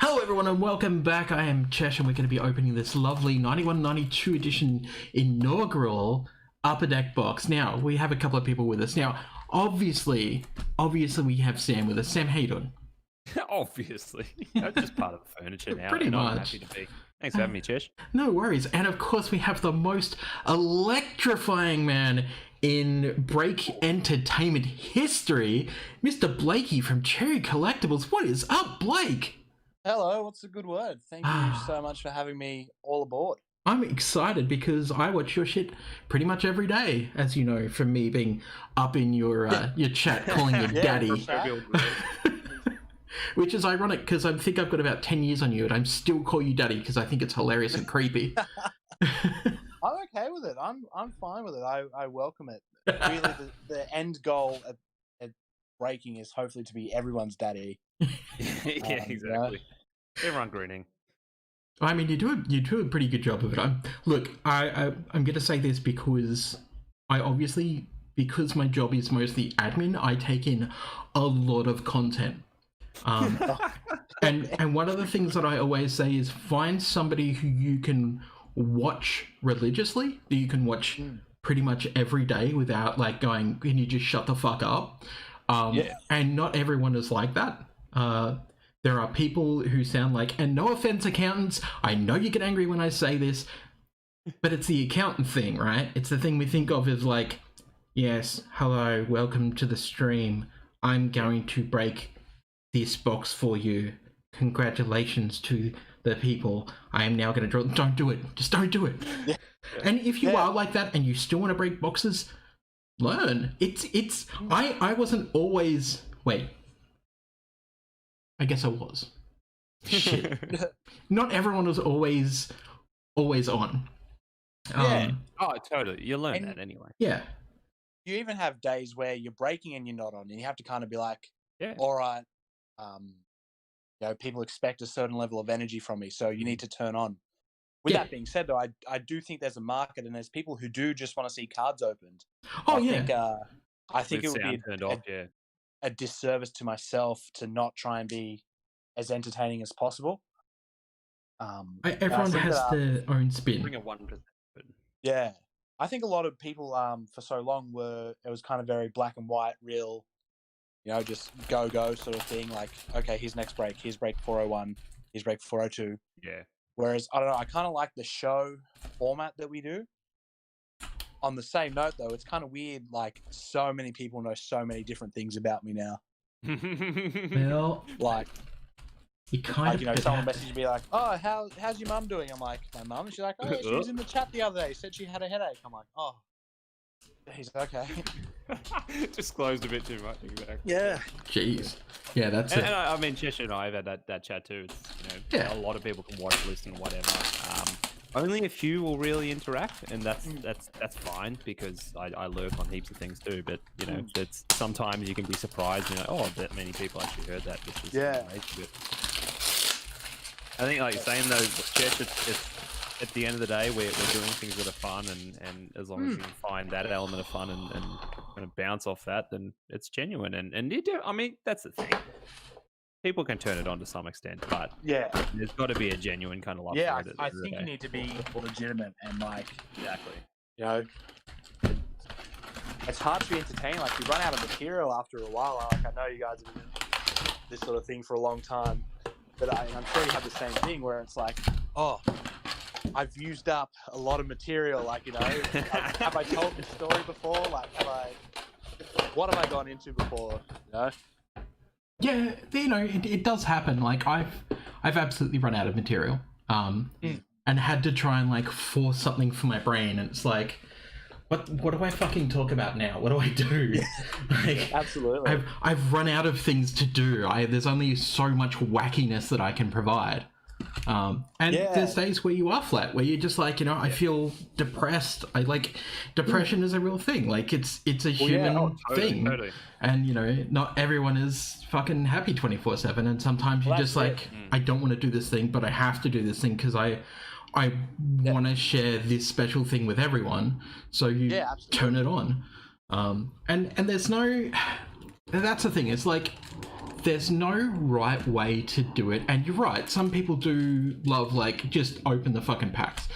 Hello everyone and welcome back. I am Chesh and we're going to be opening this lovely 91-92 edition Inaugural Upper Deck box. Now, we have a couple of people with us. Now, obviously we have Sam with us. Sam, how you doing? Obviously. I'm just part of the furniture now. Pretty much. I'm happy to be. Thanks for having me, Chesh. No worries. And of course we have the most electrifying man in break entertainment history, Mr. Blakey from Cherry Collectables. What is up, Blake? Hello, what's a good word? Thank you so much for having me all aboard. I'm excited because I watch your shit pretty much every day, as you know, from me being up in your chat calling you daddy. Which is ironic because I think I've got about 10 years on you and I'm still call you daddy because I think it's hilarious and creepy. I'm okay with it. I'm fine with it. I welcome it. Really, the end goal at breaking is hopefully to be everyone's daddy. Yeah, exactly. Everyone grinning. I mean, you do a pretty good job of it. I'm going to say this because because my job is mostly admin, I take in a lot of content. And one of the things that I always say is find somebody who you can watch religiously, that you can watch pretty much every day without like going, can you just shut the fuck up? And not everyone is like that. There are people who sound like, and no offense accountants, I know you get angry when I say this, but it's the accountant thing, right? It's the thing we think of as like, yes, hello, welcome to the stream. I'm going to break this box for you. Congratulations to the people. I am now going to draw. Don't do it. Just don't do it. Yeah. And if you are like that and you still want to break boxes, learn. I wasn't always, wait. I guess I was. Shit. Not everyone was always on. Yeah. Oh, totally. You learn that anyway. Yeah. You even have days where you're breaking and you're not on, and you have to kind of be like, all right, people expect a certain level of energy from me, so you need to turn on. With that being said, though, I do think there's a market, and there's people who do just want to see cards opened. I think it would be a disservice to myself to not try and be as entertaining as possible. Everyone has their own spin. Bring a 1%. Yeah. I think a lot of people for so long it was kind of very black and white, real, just go sort of thing. Like, okay, here's next break. Here's break 401. Here's break 402. Yeah. Whereas, I don't know, I kind of like the show format that we do. On the same note, though, it's kind of weird. Like, so many people know so many different things about me now. Well, like, you kind of, someone messaged me like, "Oh, how's your mum doing?" I'm like, "My mum." And she's like, "Oh, yeah, she was in the chat the other day. Said she had a headache." I'm like, "Oh, he's okay." Disclosed a bit too much. Exactly. Yeah. Jeez. Yeah, that's it. And I mean, Chesh and I have had that chat too. It's, a lot of people can watch, listen, whatever. Only a few will really interact, and that's fine because I lurk on heaps of things too. But that's sometimes you can be surprised. Oh, that many people actually heard that. Which is amazing. I think, like you're saying though, Chesh, it's at the end of the day, we're doing things that are fun, and as long as you can find that element of fun and kind of bounce off that, then it's genuine. And you do. I mean, that's the thing. People can turn it on to some extent, but there's got to be a genuine kind of love. Yeah, I think you need to be legitimate and like it's hard to be entertaining. Like, you run out of material after a while. Like, I know you guys have been doing this sort of thing for a long time, but I'm sure you have the same thing where it's like, oh, I've used up a lot of material. Like, have I told this story before? Like, what have I gone into before? Yeah, it does happen. Like, I've absolutely run out of material, and had to try and like force something for my brain, and it's like, what do I fucking talk about now? What do I do? Like, absolutely. I've run out of things to do. There's only so much wackiness that I can provide. There's days where you are flat, where you're just like, I feel depressed. Depression is a real thing. Like, it's a human thing. Totally. And, not everyone is fucking happy 24/7. And sometimes you're just like, I don't want to do this thing, but I have to do this thing because I want to share this special thing with everyone. So you turn it on. And there's no, that's the thing. It's like, there's no right way to do it, and you're right. Some people do love like just open the fucking packs.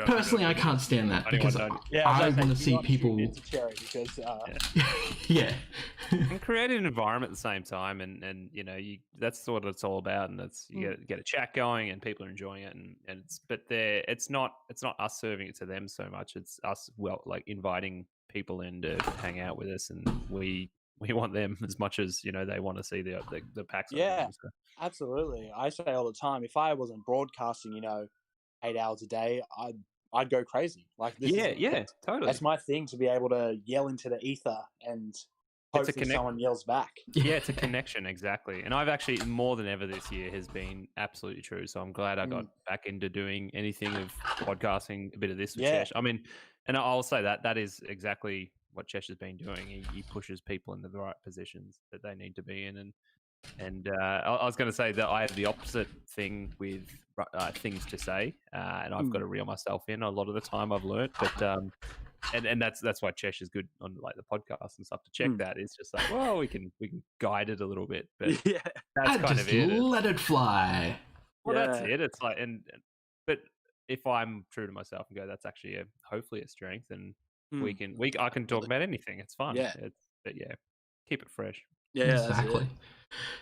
Personally, I can't stand that because I want to see people. Into Cherry because yeah, and create an environment at the same time, and you know, that's what it's all about, and that's you get a chat going, and people are enjoying it, and it's not us serving it to them so much. It's us like inviting people in to hang out with us, and we want them as much as, you know, they want to see the packs. Yeah, absolutely. I say all the time, if I wasn't broadcasting, you know, 8 hours a day, I'd go crazy. Like this totally. That's my thing, to be able to yell into the ether and hopefully someone yells back. Yeah, it's a connection, exactly. And I've actually, more than ever this year, has been absolutely true. So I'm glad I got back into doing anything of podcasting, a bit of this with Chesh. I mean, and I'll say that is exactly what Chesh has been doing. He pushes people into the right positions that they need to be in. And I was going to say that I have the opposite thing with things to say, and I've got to reel myself in a lot of the time, I've learned. But and that's why Chesh is good on like the podcast and stuff, to check that. It's just like, well, we can guide it a little bit, but that's kind of it. Let it fly. Well, that's it. It's like, but if I'm true to myself and go, that's actually hopefully a strength, and I can talk about anything. It's fun. But keep it fresh. Yeah, exactly.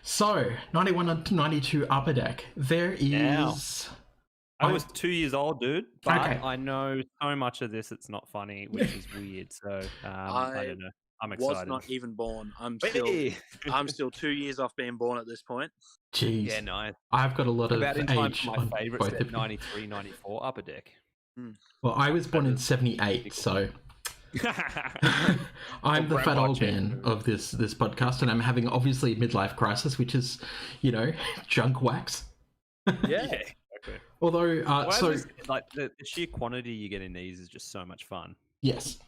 So 91 to 92 Upper Deck. There is. Now, I was 2 years old, dude, but I know so much of this. It's not funny, which is weird. So I don't know. I'm excited. Was not even born. I'm still 2 years off being born at this point. Jeez. Yeah, nice. I've got a lot of about in time for age my favorites at 93, 94 Upper Deck. Well, I was born in 78, so I'm the fat old man of this podcast, and I'm having obviously a midlife crisis, which is, you know, junk wax. Yeah. Exactly. Although, like the sheer quantity you get in these is just so much fun. Yes.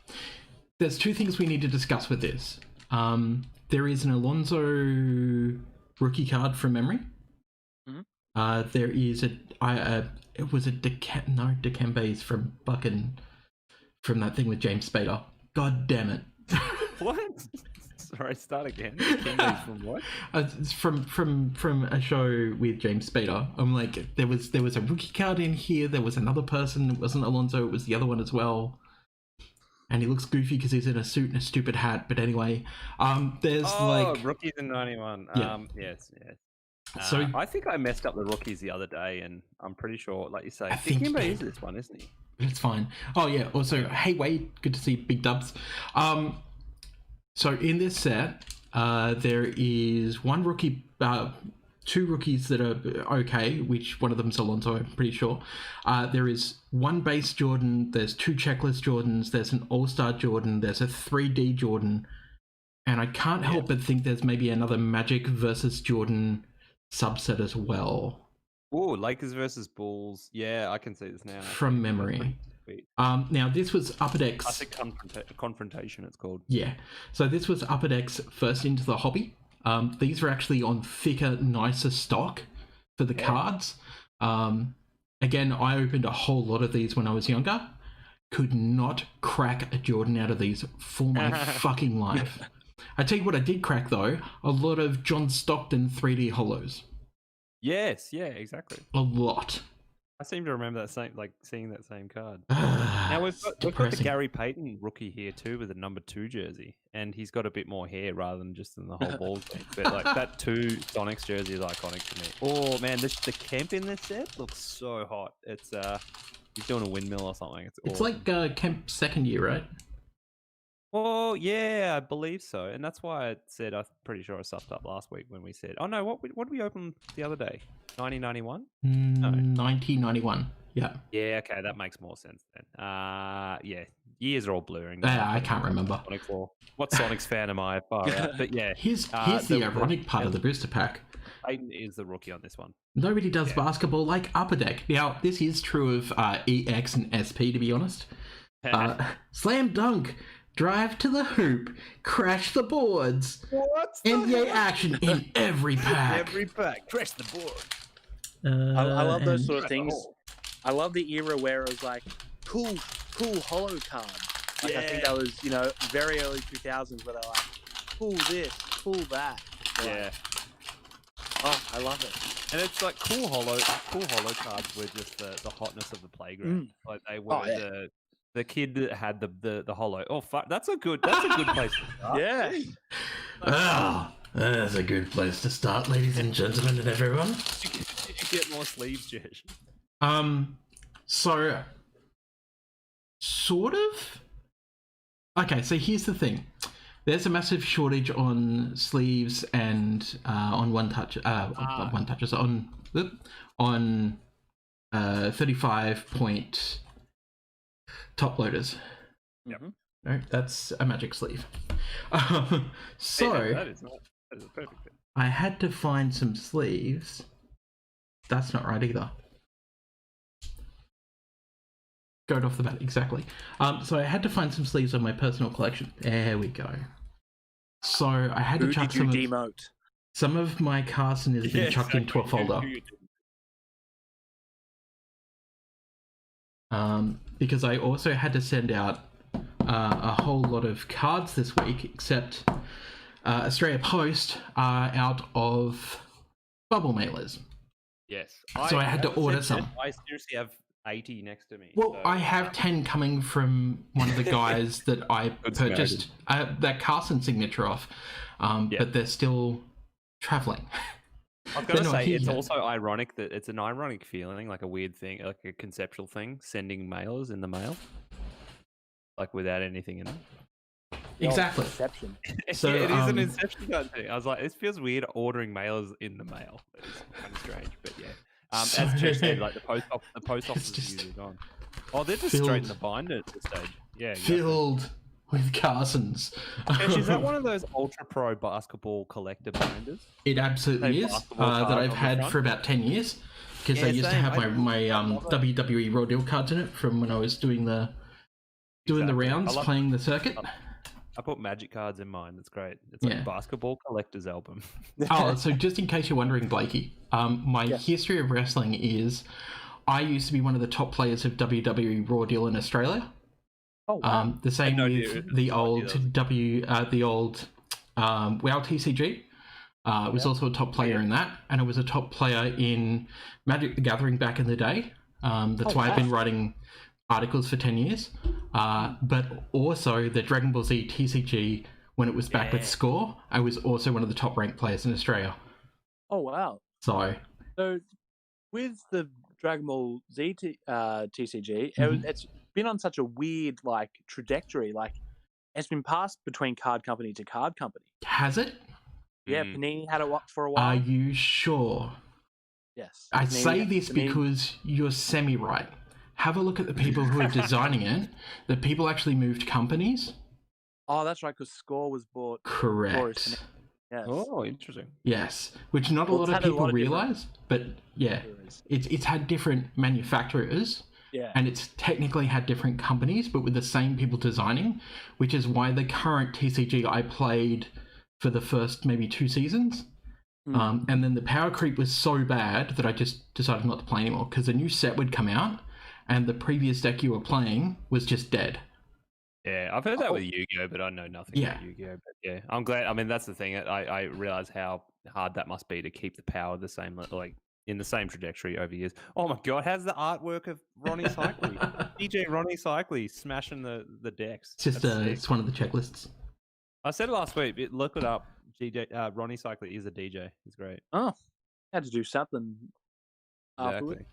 There's two things we need to discuss with this. There is an Alonso rookie card from memory. There is it was a Dikembe's from fucking from that thing with James Spader. God damn it. What? Sorry, start again. Dikembe's from what? It's from a show with James Spader. I'm like, there was a rookie card in here. There was another person. It wasn't Alonso. It was the other one as well. And he looks goofy because he's in a suit and a stupid hat. But anyway, there's rookies in 91. Yeah. Yes. So I think I messed up the rookies the other day, and I'm pretty sure, like you say, Dikembe is this one, isn't he? It's fine. Oh yeah. Also, hey Wade, good to see Big Dubs. So in this set, there is one rookie, two rookies that are okay, which one of them's Alonso, I'm pretty sure. There is one base Jordan, there's two checklist Jordans, there's an All-Star Jordan, there's a 3D Jordan, and I can't help but think there's maybe another Magic versus Jordan subset as well. Oh, Lakers versus Bulls. Yeah, I can see this now. From memory. Now this was Upper Deck's... Classic confrontation, it's called. Yeah. So this was Upper Deck's first into the hobby. These were actually on thicker, nicer stock for the cards. Again, I opened a whole lot of these when I was younger. Could not crack a Jordan out of these for my fucking life. I tell you what I did crack, though. A lot of John Stockton 3D holos. Yes, yeah, exactly. A lot. I seem to remember seeing that same card. Now we've got the Gary Payton rookie here too, with a number 2 jersey, and he's got a bit more hair rather than just in the whole ball thing. But like that 2 Sonics jersey is iconic to me. Oh man, the Kemp in this set looks so hot. It's he's doing a windmill or something. It's awesome. Like Kemp's second year, right? Oh yeah, I believe so, and that's why I said I'm pretty sure I stuffed up last week when we said, "Oh no, what did we open the other day? 1991? No, 1991. Yeah. Yeah. Okay, that makes more sense then. Yeah, years are all blurring. I can't remember. What Sonics fan am I? But yeah, here's the ironic part of the booster pack. Payton is the rookie on this one. Nobody does basketball like Upper Deck. Now, this is true of EX and SP, to be honest. Slam dunk. Drive to the hoop, crash the boards. NBA action in every pack. Crash the board. I love those sort of things. I love the era where it was like, cool holo card. Like, I think that was, very early 2000s where they're like, cool this, pull that. Yeah. Oh, I love it. And it's like cool holo cards were just the hotness of the playground. Like they were the kid that had the holo. Oh fuck, that's a good place to start. Yeah. Ah, that's a good place to start, ladies and gentlemen and everyone. Did you get more sleeves, Chesh? So sort of. Okay, so here's the thing. There's a massive shortage on sleeves and on one touches on 35-point top loaders. Yep. No, that's a magic sleeve. So that is a perfect fit. I had to find some sleeves. That's not right either. Going off the bat, exactly. So I had to find some sleeves on my personal collection. There we go. So I had to chuck some of my Carson has been chucked into a folder. Because I also had to send out a whole lot of cards this week, except Australia Post are out of bubble mailers. Yes. So I had to order some. I seriously have 80 next to me. Well, so. I have 10 coming from one of the guys that I purchased that Carson signature off, but they're still traveling. I've got to say, it's also ironic that it's an ironic feeling, like a weird thing, like a conceptual thing, sending mailers in the mail, like without anything in it. Exactly. Inception. So it is an Inception kind of thing. I was like, it feels weird ordering mailers in the mail. It's kind of strange, but yeah. As Chesh said, like the post office is usually gone. Oh, they're just straight in the binder at this stage. Yeah, exactly. Filled with Carsons. Chesh, is that one of those ultra pro basketball collector binders? It absolutely is. That I've had for about 10 years because I used to have my WWE Raw Deal cards in it from when I was doing the rounds, playing the circuit. I put Magic cards in mine. That's great. It's like a basketball collector's album. Oh, so just in case you're wondering, Blakey, my history of wrestling is I used to be one of the top players of WWE Raw Deal in Australia. Oh, wow. The same with the old WoW TCG. Was also a top player in that, and I was a top player in Magic the Gathering back in the day. That's why I've been writing articles for 10 years. But also the Dragon Ball Z TCG, when it was back with Score, I was also one of the top ranked players in Australia. Oh, wow. So with the Dragon Ball Z TCG, it's been on such a weird trajectory. Like, it's been passed between card company to card company. Has it? Yeah, Panini had it for a while. Are you sure? Yes. I say this because you're semi-right. Have a look at the people who are designing it. The people actually moved companies. Oh, that's right, because Score was bought. Correct. Yes. Oh, interesting. Yes, which not a lot of people realise, but yeah, it's had different manufacturers. Yeah. And it's technically had different companies, but with the same people designing, which is why the current TCG I played for the first maybe 2 seasons. And then the power creep was so bad that I just decided not to play anymore because a new set would come out and the previous deck you were playing was just dead. Yeah, I've heard that with Yu-Gi-Oh, but I know nothing about Yu-Gi-Oh. But yeah, I'm glad. I mean, that's the thing. I realize how hard that must be to keep the power the same, like in the same trajectory over years. Oh my god, how's the artwork of Ronnie Cycli? DJ Ronnie Cycli smashing the decks. It's just it's one of the checklists. I said it last week. Look it up. Ronnie Cycli is a DJ. He's great. Oh, had to do something afterward.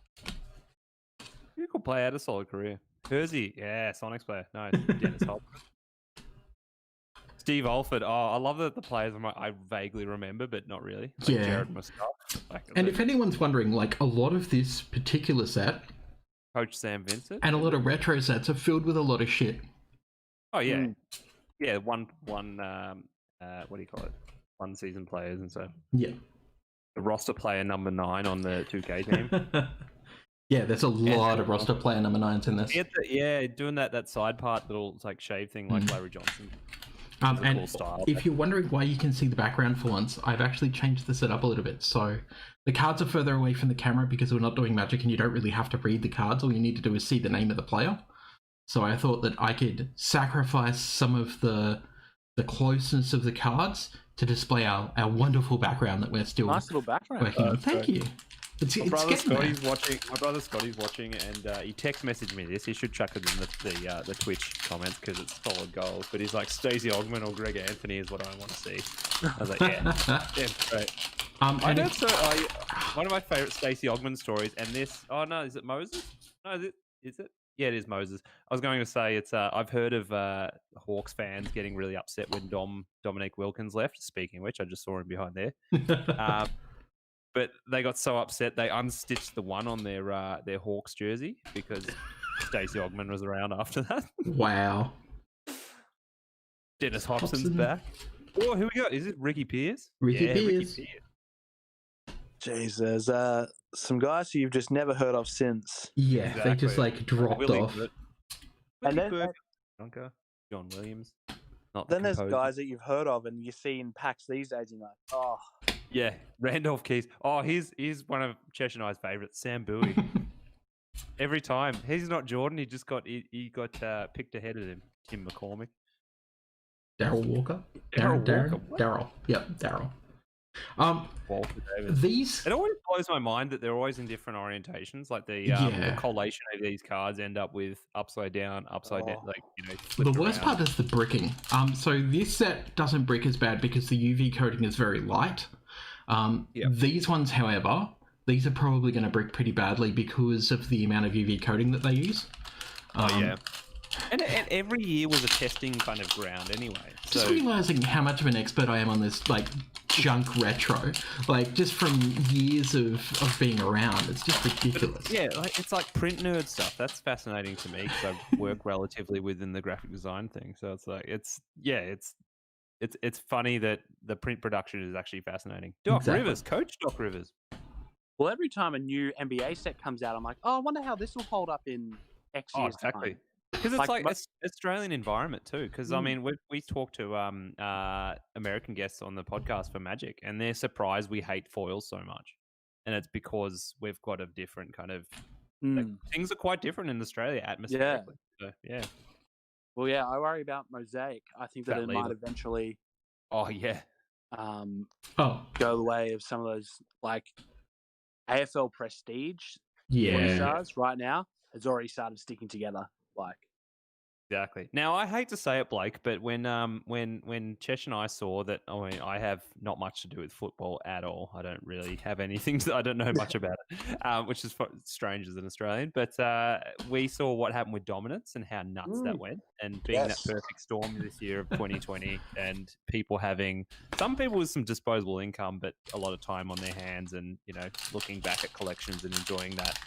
You could play out a solid career. Kersey, yeah, Sonics player. No, Dennis Holt. Steve Alford. Oh, I love that the players I vaguely remember, but not really. Like Jared Muscat. And if anyone's wondering, like a lot of this particular set, Coach Sam Vincent, and a lot of retro sets are filled with a lot of shit. Oh yeah, yeah. One. What do you call it? One season players and so. Yeah. The roster player number 9 on the 2K team. Yeah, there's a lot of roster player number 9s in this. Yeah, doing that side part little like shave thing like Larry Johnson. And cool style. If you're wondering why you can see the background for once, I've actually changed the setup a little bit. So the cards are further away from the camera because we're not doing Magic and you don't really have to read the cards. All you need to do is see the name of the player. So I thought that I could sacrifice some of the the closeness of the cards to display our wonderful background that we're still Nice little background. working on. Thank you. My brother Scotty's watching, and he text messaged me this. He should chuck it in the Twitch comments because it's solid gold. But he's like, Stacey Ogman or Greg Anthony is what I want to see. I was like, yeah, great. One of my favorite Stacey Ogman stories, and this. Oh no, is it Moses? No, is it? Yeah, it is Moses. I was going to say it's. I've heard of Hawks fans getting really upset when Dominic Wilkins left. Speaking of which, I just saw him behind there. But they got so upset they unstitched the one on their Hawks jersey because Stacey Ogman was around after that. Wow. Dennis Hobson's back. Oh, who we got? Is it Ricky Pierce? Ricky Pierce. Jeez, there's some guys who you've just never heard of since. Yeah, exactly. They just like dropped off. And then John Williams. Then there's guys that you've heard of and you see in packs these days and you're like, oh. Yeah, Randolph Keys. Oh, he's one of Chesh and I's favorites, Sam Bowie. Every time. He's not Jordan, he got picked ahead of him, Tim McCormick. Daryl Walker? Daryl. Yep, Daryl. Walter Davis. It always blows my mind that they're always in different orientations. Like the collation of these cards end up with upside down, like the worst part is the bricking. So this set doesn't brick as bad because the UV coating is very light. These ones, however, these are probably going to brick pretty badly because of the amount of UV coating that they use. And every year was a testing kind of ground anyway. Just realising how much of an expert I am on this, like, junk retro. Like, just from years of being around. It's just ridiculous. It's like print nerd stuff. That's fascinating to me because I work relatively within the graphic design thing. So it's like, it's funny that the print production is actually fascinating. Rivers, Coach Doc Rivers. Well, every time a new NBA set comes out, I'm like, oh, I wonder how this will hold up in X years' time. Because it's like Australian environment too. Because I mean, we talk to American guests on the podcast for Magic, and they're surprised we hate foils so much, and it's because we've got a different kind of things are quite different in Australia atmospherically. Yeah. So, Well, yeah, I worry about Mosaic. I think that it might eventually. Oh yeah. Go the way of some of those like AFL Prestige. Stars right now has already started sticking together. Exactly. Now I hate to say it, Blake, but when Chesh and I saw that, I mean, I have not much to do with football at all. I don't really have anything. I don't know much about it, which is strange as an Australian. But we saw what happened with dominance and how nuts that went, and being that perfect storm this year of 2020, and some people with some disposable income, but a lot of time on their hands, and looking back at collections and enjoying that.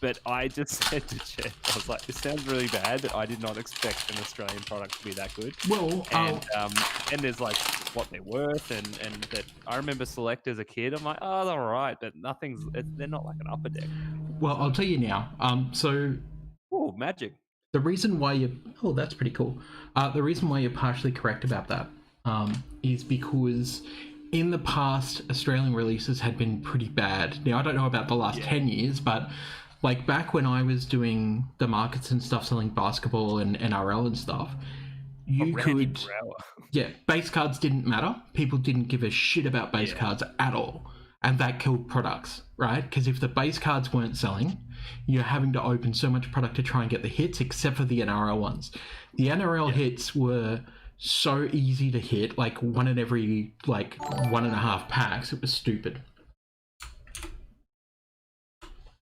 But I just said to Chet, I was like, this sounds really bad, but I did not expect an Australian product to be that good. Well, and there's like what they're worth, and that I remember Select as a kid. I'm like, oh, they're all right, but they're not like an upper deck. Well, I'll tell you now. Magic. The reason why that's pretty cool. The reason why you're partially correct about that is because in the past, Australian releases had been pretty bad. Now, I don't know about the last 10 years, but like back when I was doing the markets and stuff, selling basketball and NRL and stuff, base cards didn't matter. People didn't give a shit about base cards at all. And that killed products, right? Because if the base cards weren't selling, you're having to open so much product to try and get the hits, except for the NRL ones. The NRL hits were so easy to hit, like one in every 1.5 packs. It was stupid.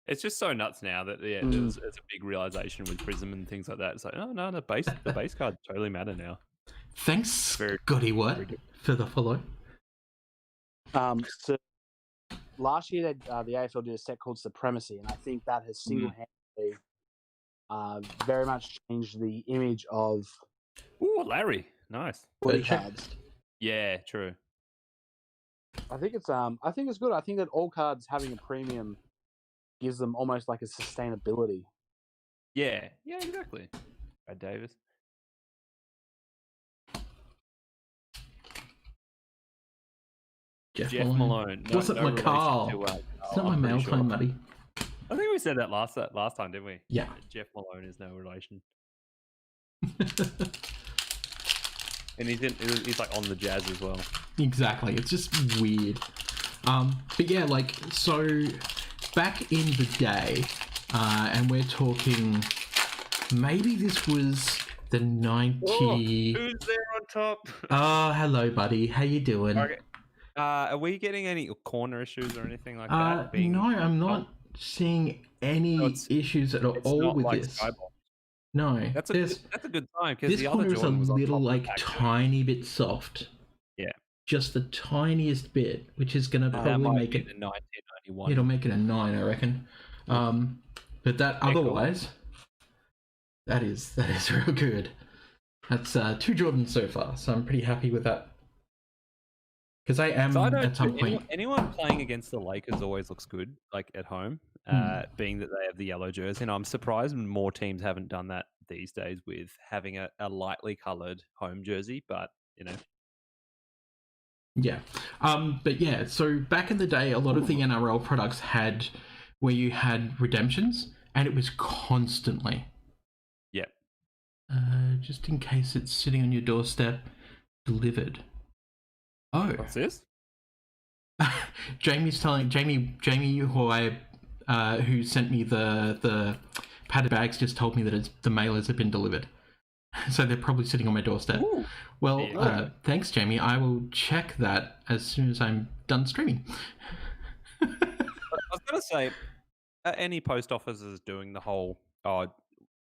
It's just so nuts now that it's a big realization with Prism and things like that. It's like, no, the base cards totally matter now. Thanks, Scotty Watt, for the follow. So last year the AFL did a set called Supremacy, and I think that has single-handedly very much changed the image of. Ooh, Larry, nice. Footy cards. Yeah, true. I think it's good. I think that all cards having a premium gives them almost like a sustainability. Yeah, exactly. Brad Davis. Jeff Malone. What's it, McCall? It's not my mail phone, buddy. I think we said that last time, didn't we? Yeah. Jeff Malone is no relation. And he's like on the Jazz as well. Exactly. It's just weird. But yeah, like, so back in the day, and we're talking, maybe this was the 90... Oh, who's there on top? Oh, hello, buddy. How you doing? Okay. Are we getting any corner issues or anything like that? No, I'm not seeing any issues at all with like this. Skyball. No. That's a good sign, because this the other corner is a Jordan was little, on top like, tiny bit soft. Yeah. Just the tiniest bit, which is going to probably make it... 1991. It'll make it a 9, I reckon. But that otherwise, that is real good. That's 2 Jordans so far, so I'm pretty happy with that. Because I am at some point. Anyone playing against the Lakers always looks good, like at home, being that they have the yellow jersey. And I'm surprised more teams haven't done that these days with having a lightly coloured home jersey, but you know. Yeah. But yeah, so back in the day, a lot of the NRL products had where you had redemptions, and it was constantly. Yeah. Just in case it's sitting on your doorstep, delivered. Oh. What's this? Jamie, who sent me the padded bags, just told me that the mailers have been delivered. So they're probably sitting on my doorstep. Ooh. Well, thanks, Jamie. I will check that as soon as I'm done streaming. I was going to say, any post office is doing the whole,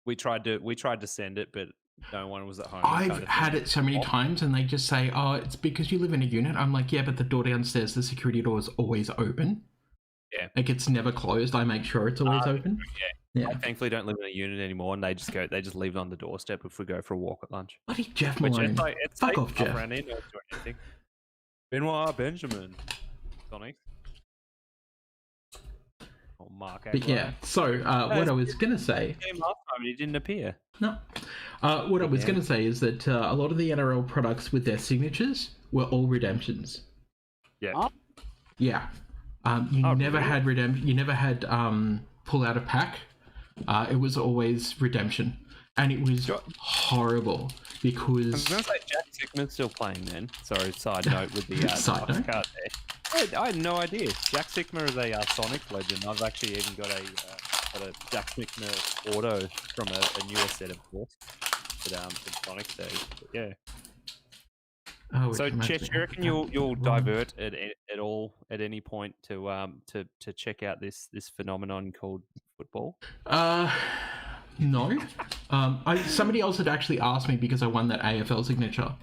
we tried to send it, but no one was at home. I've had it so many times, and they just say, "Oh, it's because you live in a unit." I'm like, "Yeah, but the door downstairs, the security door is always open. Yeah, like it's never closed. I make sure it's always open." Yeah. I thankfully don't live in a unit anymore, and they just leave it on the doorstep if we go for a walk at lunch. Bloody Jeff Malone! Fuck off, Jeff. Benoit Benjamin, Sonic. Oh, Mark. But yeah, so what I was gonna say. Last time he didn't appear. No. What I was going to say is that a lot of the NRL products with their signatures were all redemptions. Yeah. Yeah. You never had redemption. You never had pull out a pack. It was always redemption, and it was horrible because. I was going to say Jack Sickman's still playing then. Sorry, side note with the side note. Card there. I had no idea. Jack Sickmer is a Sonic legend. I've actually even got a Jack Sickmer auto from a newer set, of course. But Sonic days. But yeah. Oh, so Chesh, you reckon you'll divert at all at any point to check out this phenomenon called football? No. Somebody else had actually asked me because I won that AFL signature.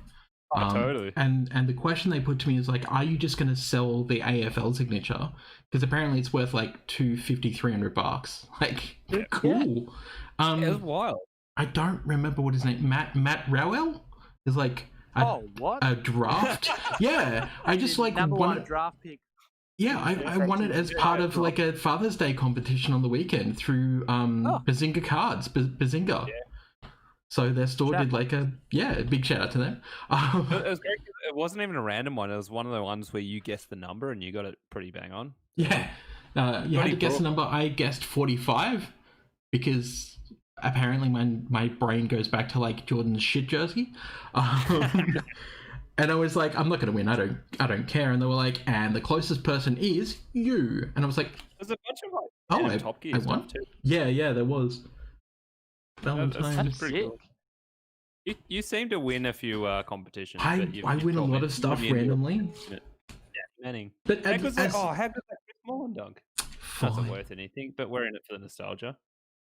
Totally. And the question they put to me is like, are you just going to sell the AFL signature? Because apparently it's worth like $250-$300. Like, cool. Yeah, it was wild. I don't remember what his name. Matt Rowell is like a draft. Yeah, I just like number won one draft pick. Yeah, I won it as part of like a Father's Day competition on the weekend through Bazinga Cards. Bazinga. Yeah. So their store did like a big shout out to them. It was great. It wasn't even a random one. It was one of the ones where you guessed the number and you got it pretty bang on. Yeah, you had to guess the number. I guessed 45 because apparently my brain goes back to like Jordan's shit jersey. And I was like, I'm not going to win. I don't care. And they were like, and the closest person is you. And I was like, there's a bunch of like Top Gear stuff too. Yeah, there was. Valentine's. That's pretty cool. You seem to win a few competitions. I win a lot of stuff randomly. Yeah, Manning. But how good's that Chris Mullen dunk? Fine. Doesn't worth anything, but we're in it for the nostalgia.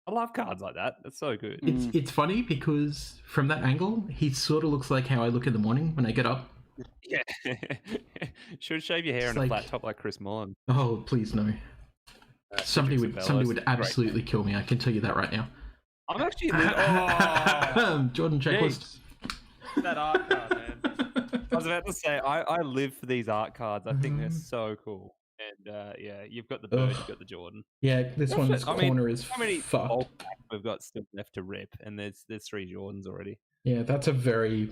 I love cards like that. That's so good. It's funny because from that angle, he sort of looks like how I look in the morning when I get up. Yeah. Should shave your hair and a flat top like Chris Mullen. Oh, please no. Somebody would absolutely kill me. I can tell you that right now. I'm actually Jordan checklist. That art card, man. I was about to say I live for these art cards. I think they're so cool. And you've got the bird, you've got the Jordan. Yeah, this one's corner is fucked. We've got still left to rip, and there's 3 Jordans already. Yeah, that's a very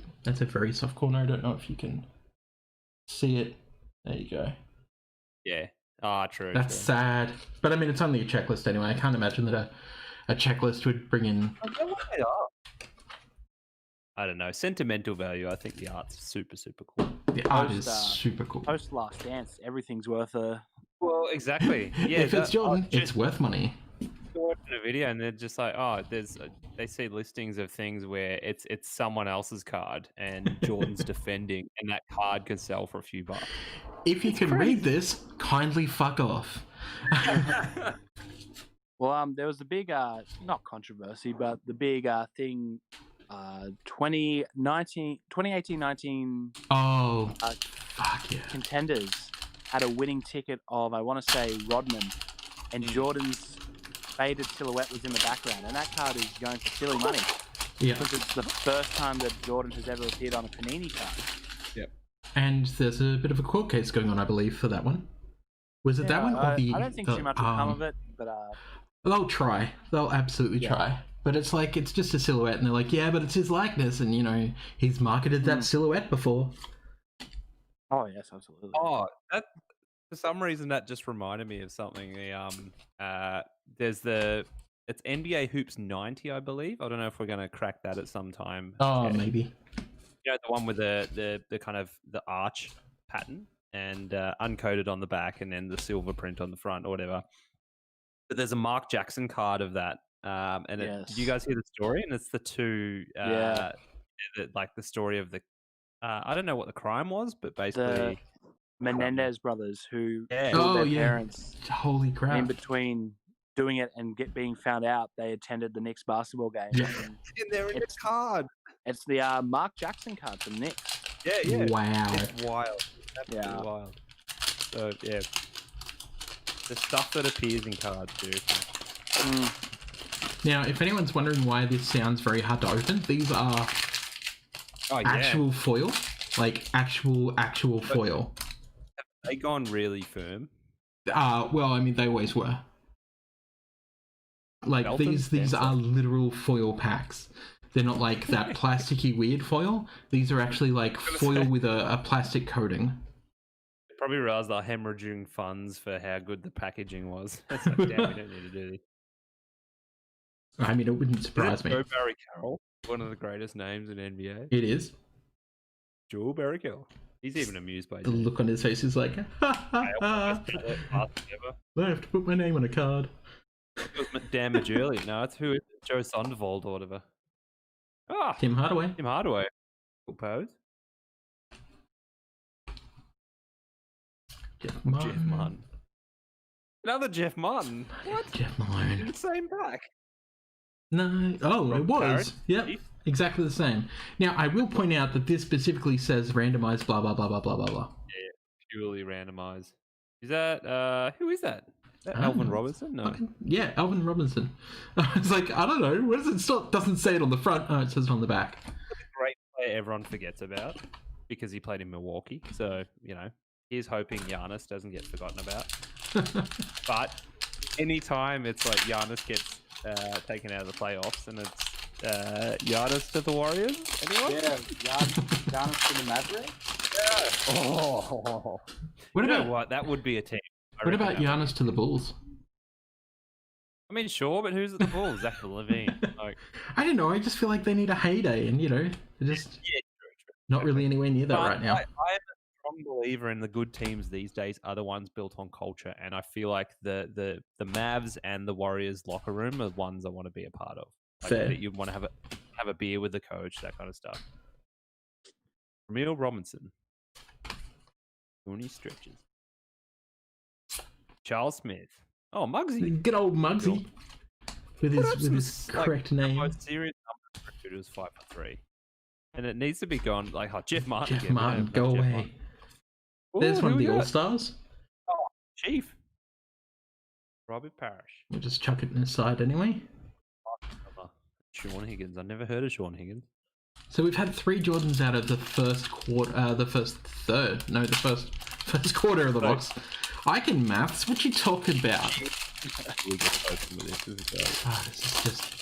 soft corner. I don't know if you can see it. There you go. Yeah. True. That's sad, but I mean it's only a checklist anyway. I can't imagine that a checklist would bring in. I don't know, sentimental value. I think the art's super cool. The art is super cool. Post Last Dance, everything's worth a. Well, exactly. Yeah, if it's Jordan, it's worth money. Watching a video and they're just like, oh, they see listings of things where it's someone else's card and Jordan's defending, and that card can sell for a few bucks. If you can read this, kindly fuck off. Well, there was the big, not controversy, but the big thing, 2018-19. Oh, fuck yeah! Contenders had a winning ticket of, I want to say, Rodman, and Jordan's faded silhouette was in the background, and that card is going for silly money. Yeah, because it's the first time that Jordan has ever appeared on a Panini card. Yep. And there's a bit of a court case going on, I believe, for that one. Was it that one? Or I don't think too much will come of it, but they'll try. They'll absolutely try. But it's like, it's just a silhouette, and they're like, yeah, but it's his likeness, and, you know, he's marketed that silhouette before. Oh, yes, absolutely. Oh, that, for some reason, that just reminded me of something. There's it's NBA Hoops 90, I believe. I don't know if we're going to crack that at some time. Oh, maybe. You know, the one with the kind of the arch pattern and uncoated on the back, and then the silver print on the front or whatever. But there's a Mark Jackson card of that. And did you guys hear the story? And it's the two, like the story of the, I don't know what the crime was, but basically the Menendez brothers who Yeah. killed Oh, their yeah. parents. Holy crap. In between doing it and being found out, they attended the Knicks basketball game. Yeah. And they're in the card. It's the Mark Jackson card from Knicks. Yeah. Wow. It's wild. Absolutely wild. So, yeah. The stuff that appears in cards, seriously. Now, if anyone's wondering why this sounds very hard to open, these are actual foil. Like, actual foil. Have they gone really firm? Well, I mean, they always were. Like, these are literal foil packs. They're not like that plasticky weird foil. These are actually like foil with a plastic coating. Probably realized they're hemorrhaging funds for how good the packaging was. It's like, damn, we don't need to do this. I mean, it wouldn't surprise me. Joe Barry Carroll, one of the greatest names in NBA. It is. Joe Barry Carroll. He's even amused by the look on his face is like, ha ha ha. I have to put my name on a card. It was Dan Majuli. No, it's who is it? Joe Sondervold or whatever. Ah, Tim Hardaway. Tim Hardaway. Cool pose. Jeff Martin. Another Jeff Martin. What? Jeff Malone. The same back. No. Oh, it was. Yep. Exactly the same. Now, I will point out that this specifically says randomized blah, blah, blah, blah, blah, blah, blah. Yeah, purely randomized. Is that, who is that? Is that Alvin Robinson? No. Yeah, Alvin Robinson. I was like, I don't know. Where does it stop? Doesn't say it on the front. Oh, it says it on the back. Great player everyone forgets about because he played in Milwaukee. So, you know, he's hoping Giannis doesn't get forgotten about. But anytime it's like Giannis gets taken out of the playoffs and it's Giannis to the Warriors, anyone? Yeah, Giannis to the Mavericks. Yeah. Oh, what you about know what? That would be a team. What about Giannis to the Bulls? I mean, sure, but who's at the Bulls? Zach Levine. Like, I don't know. I just feel like they need a heyday, and you know, they're just not really anywhere near that right now. I am a strong believer in the good teams these days are the ones built on culture, and I feel like the Mavs and the Warriors locker room are ones I want to be a part of. Like, Fair. that you want to have a beer with the coach, that kind of stuff. Ramil Robinson. Mooney stretches. Charles Smith. Oh, Muggsy. Good old Muggsy. With his correct name. The most serious number for a dude was 5'3". And it needs to be gone like Jeff Martin. Jeff Martin, go away. There's one of the All-Stars. Oh, Chief. Robert Parrish. We'll just chuck it inside anyway. Sean Higgins. I've never heard of Sean Higgins. So we've had 3 Jordans out of the first quarter, the first quarter of the box. I can maths. What you talking about? This is just.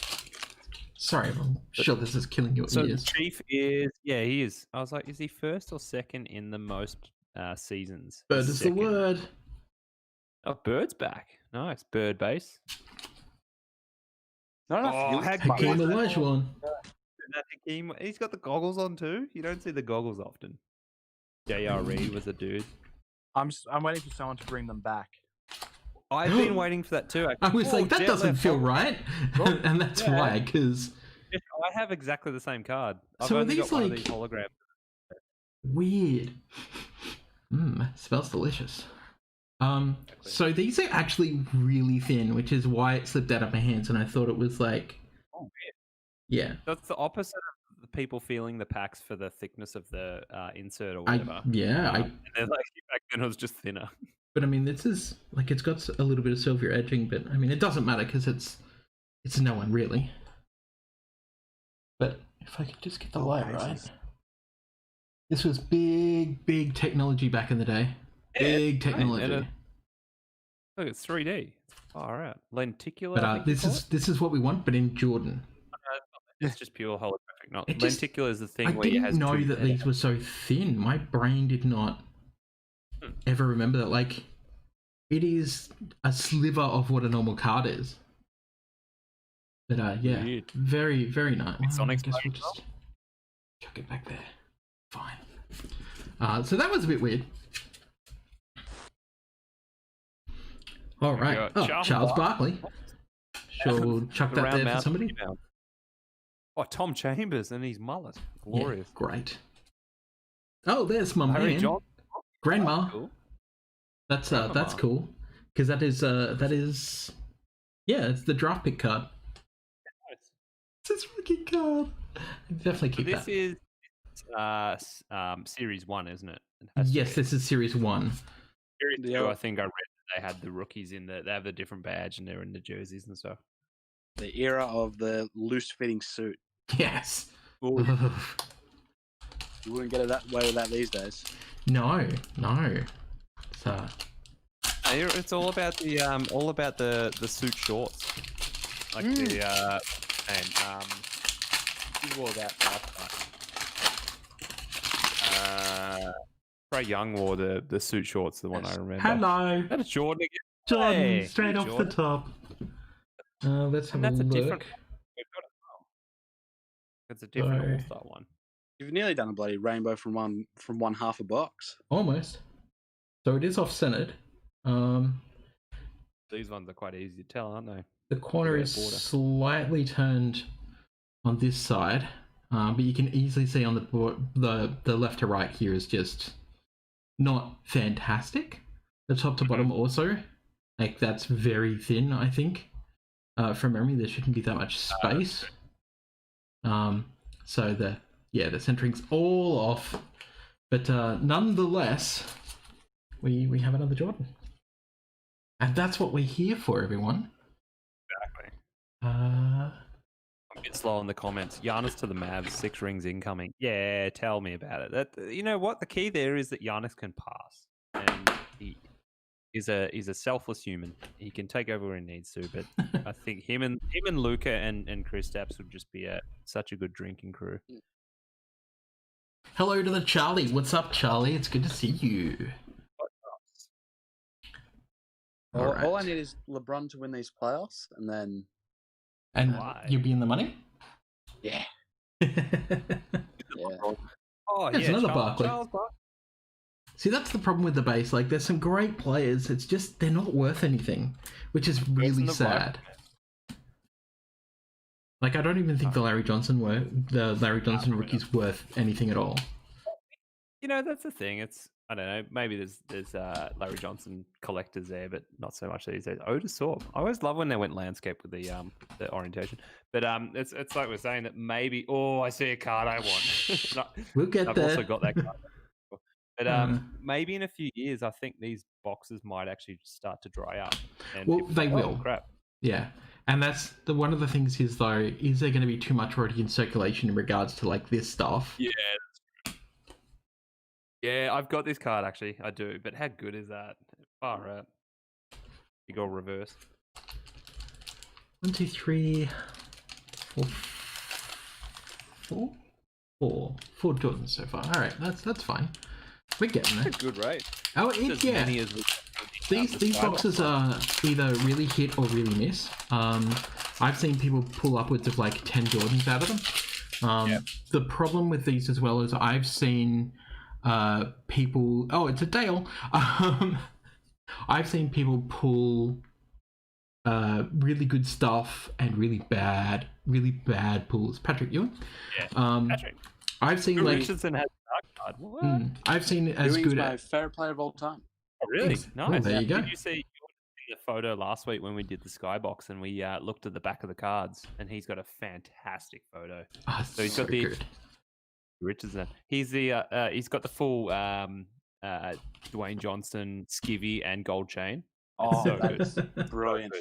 Sorry, I'm sure this is killing your ears. So Chief is, he is. I was like, is he first or second in the most seasons? Bird is the word. Oh, Bird's back. Nice. Bird base. No, Hakeem Olajuwon. That He's got the goggles on too. You don't see the goggles often. JRE was a dude. I'm waiting for someone to bring them back. I've been waiting for that too. I was like, that doesn't feel right, and that's why, because I have exactly the same card. I've so only these got one of like these holograms. weird. Smells delicious. So these are actually really thin, which is why it slipped out of my hands, and I thought it was like, oh weird. Yeah, that's the opposite of the people feeling the packs for the thickness of the insert or whatever. and they're like, back then it was just thinner. But I mean, this is like, it's got a little bit of silver edging, but I mean, it doesn't matter because it's no one really. But if I could just get the light right, this was big technology back in the day. Big technology. Look, it's 3D. It's far out. Lenticular. But this is what we want, but in Jordan. It's just pure holographic. Not lenticular is the thing. I didn't know that these were so thin. My brain did not ever remember that. Like, it is a sliver of what a normal card is. But yeah, weird. Very nice. Well, I guess we'll just chuck it back there. Fine. So that was a bit weird. All right. Charles Barkley. Sure, we'll chuck that there for somebody. Oh, Tom Chambers and his mullet. Glorious. Yeah, great. Oh, there's my man. Grandma. Cool. That's cool. Because that is it's the draft pick card. Nice. It's his rookie card. Definitely keep that. This is Series 1, isn't it? Yes, this is Series 1. Series 2, I think I read that they had the rookies in they have a different badge and they're in the jerseys and stuff. The era of the loose-fitting suit. Yes. You wouldn't get it that way with that these days. No. It's all about the suit shorts. Like the who wore that last time? Trey Young wore the suit shorts, the one I remember. Hello. That's Jordan again. Jordan, straight off Jordan. The top. Let's have a look. It's a different All-Star one. You've nearly done a bloody rainbow from one half a box. Almost. So it is off-centered. These ones are quite easy to tell, aren't they? The corner is slightly turned on this side, but you can easily see on the left to right here is just not fantastic. The top to bottom also, like, that's very thin, I think. From memory, there shouldn't be that much space. So the centering's all off, but nonetheless, we have another Jordan, and that's what we're here for, everyone. Exactly. I'm a bit slow in the comments. Giannis to the Mavs, 6 rings incoming. Yeah, tell me about it. That, you know what? The key there is that Giannis can pass, and he's a selfless human. He can take over where he needs to, but I think him and Luka and Kristaps would just be such a good drinking crew. Hello to the Charlie. What's up, Charlie? It's good to see you. All I need is LeBron to win these playoffs, and then... And you'll be in the money? Yeah. Yeah. Oh, there's another Barkley. See, that's the problem with the base. Like, there's some great players. It's just, they're not worth anything, which is really sad. Like, I don't even think the Larry Johnson rookie's worth anything at all. You know, that's the thing. It's, I don't know, maybe there's Larry Johnson collectors there, but not so much these days. Otis Sorb. I always love when they went landscape with the orientation. But it's like we're saying that maybe, I see a card I want. We'll get there. I've also got that card. But maybe in a few years, I think these boxes might actually start to dry up. And they will. Oh, crap. Yeah. And that's one of the things is, though, is there going to be too much already in circulation in regards to, like, this stuff? Yeah, that's true. Yeah, I've got this card, actually. I do. But how good is that? Far out. You go reverse. 1, 2, 3, 4. 4 Jordans so far. All right, that's fine. We're getting there. That's a good rate. Oh, yeah. These boxes are either really hit or really miss. I've seen people pull upwards of like 10 Jordans out of them. The problem with these as well is I've seen people. Oh, it's a Dale. I've seen people pull really good stuff and really bad pulls. Patrick, you? Yeah, Patrick. I've seen like Richardson has a dark card. What? I've seen as Ewing's good. my favorite player of all time. Oh, really? Nice. Well, there you go. Did you see the photo last week when we did the Skybox and we looked at the back of the cards, and he's got a fantastic photo. Oh, so he's got the good. Richardson. He's got the full Dwayne Johnson skivvy and gold chain. Oh, so that's good. brilliant.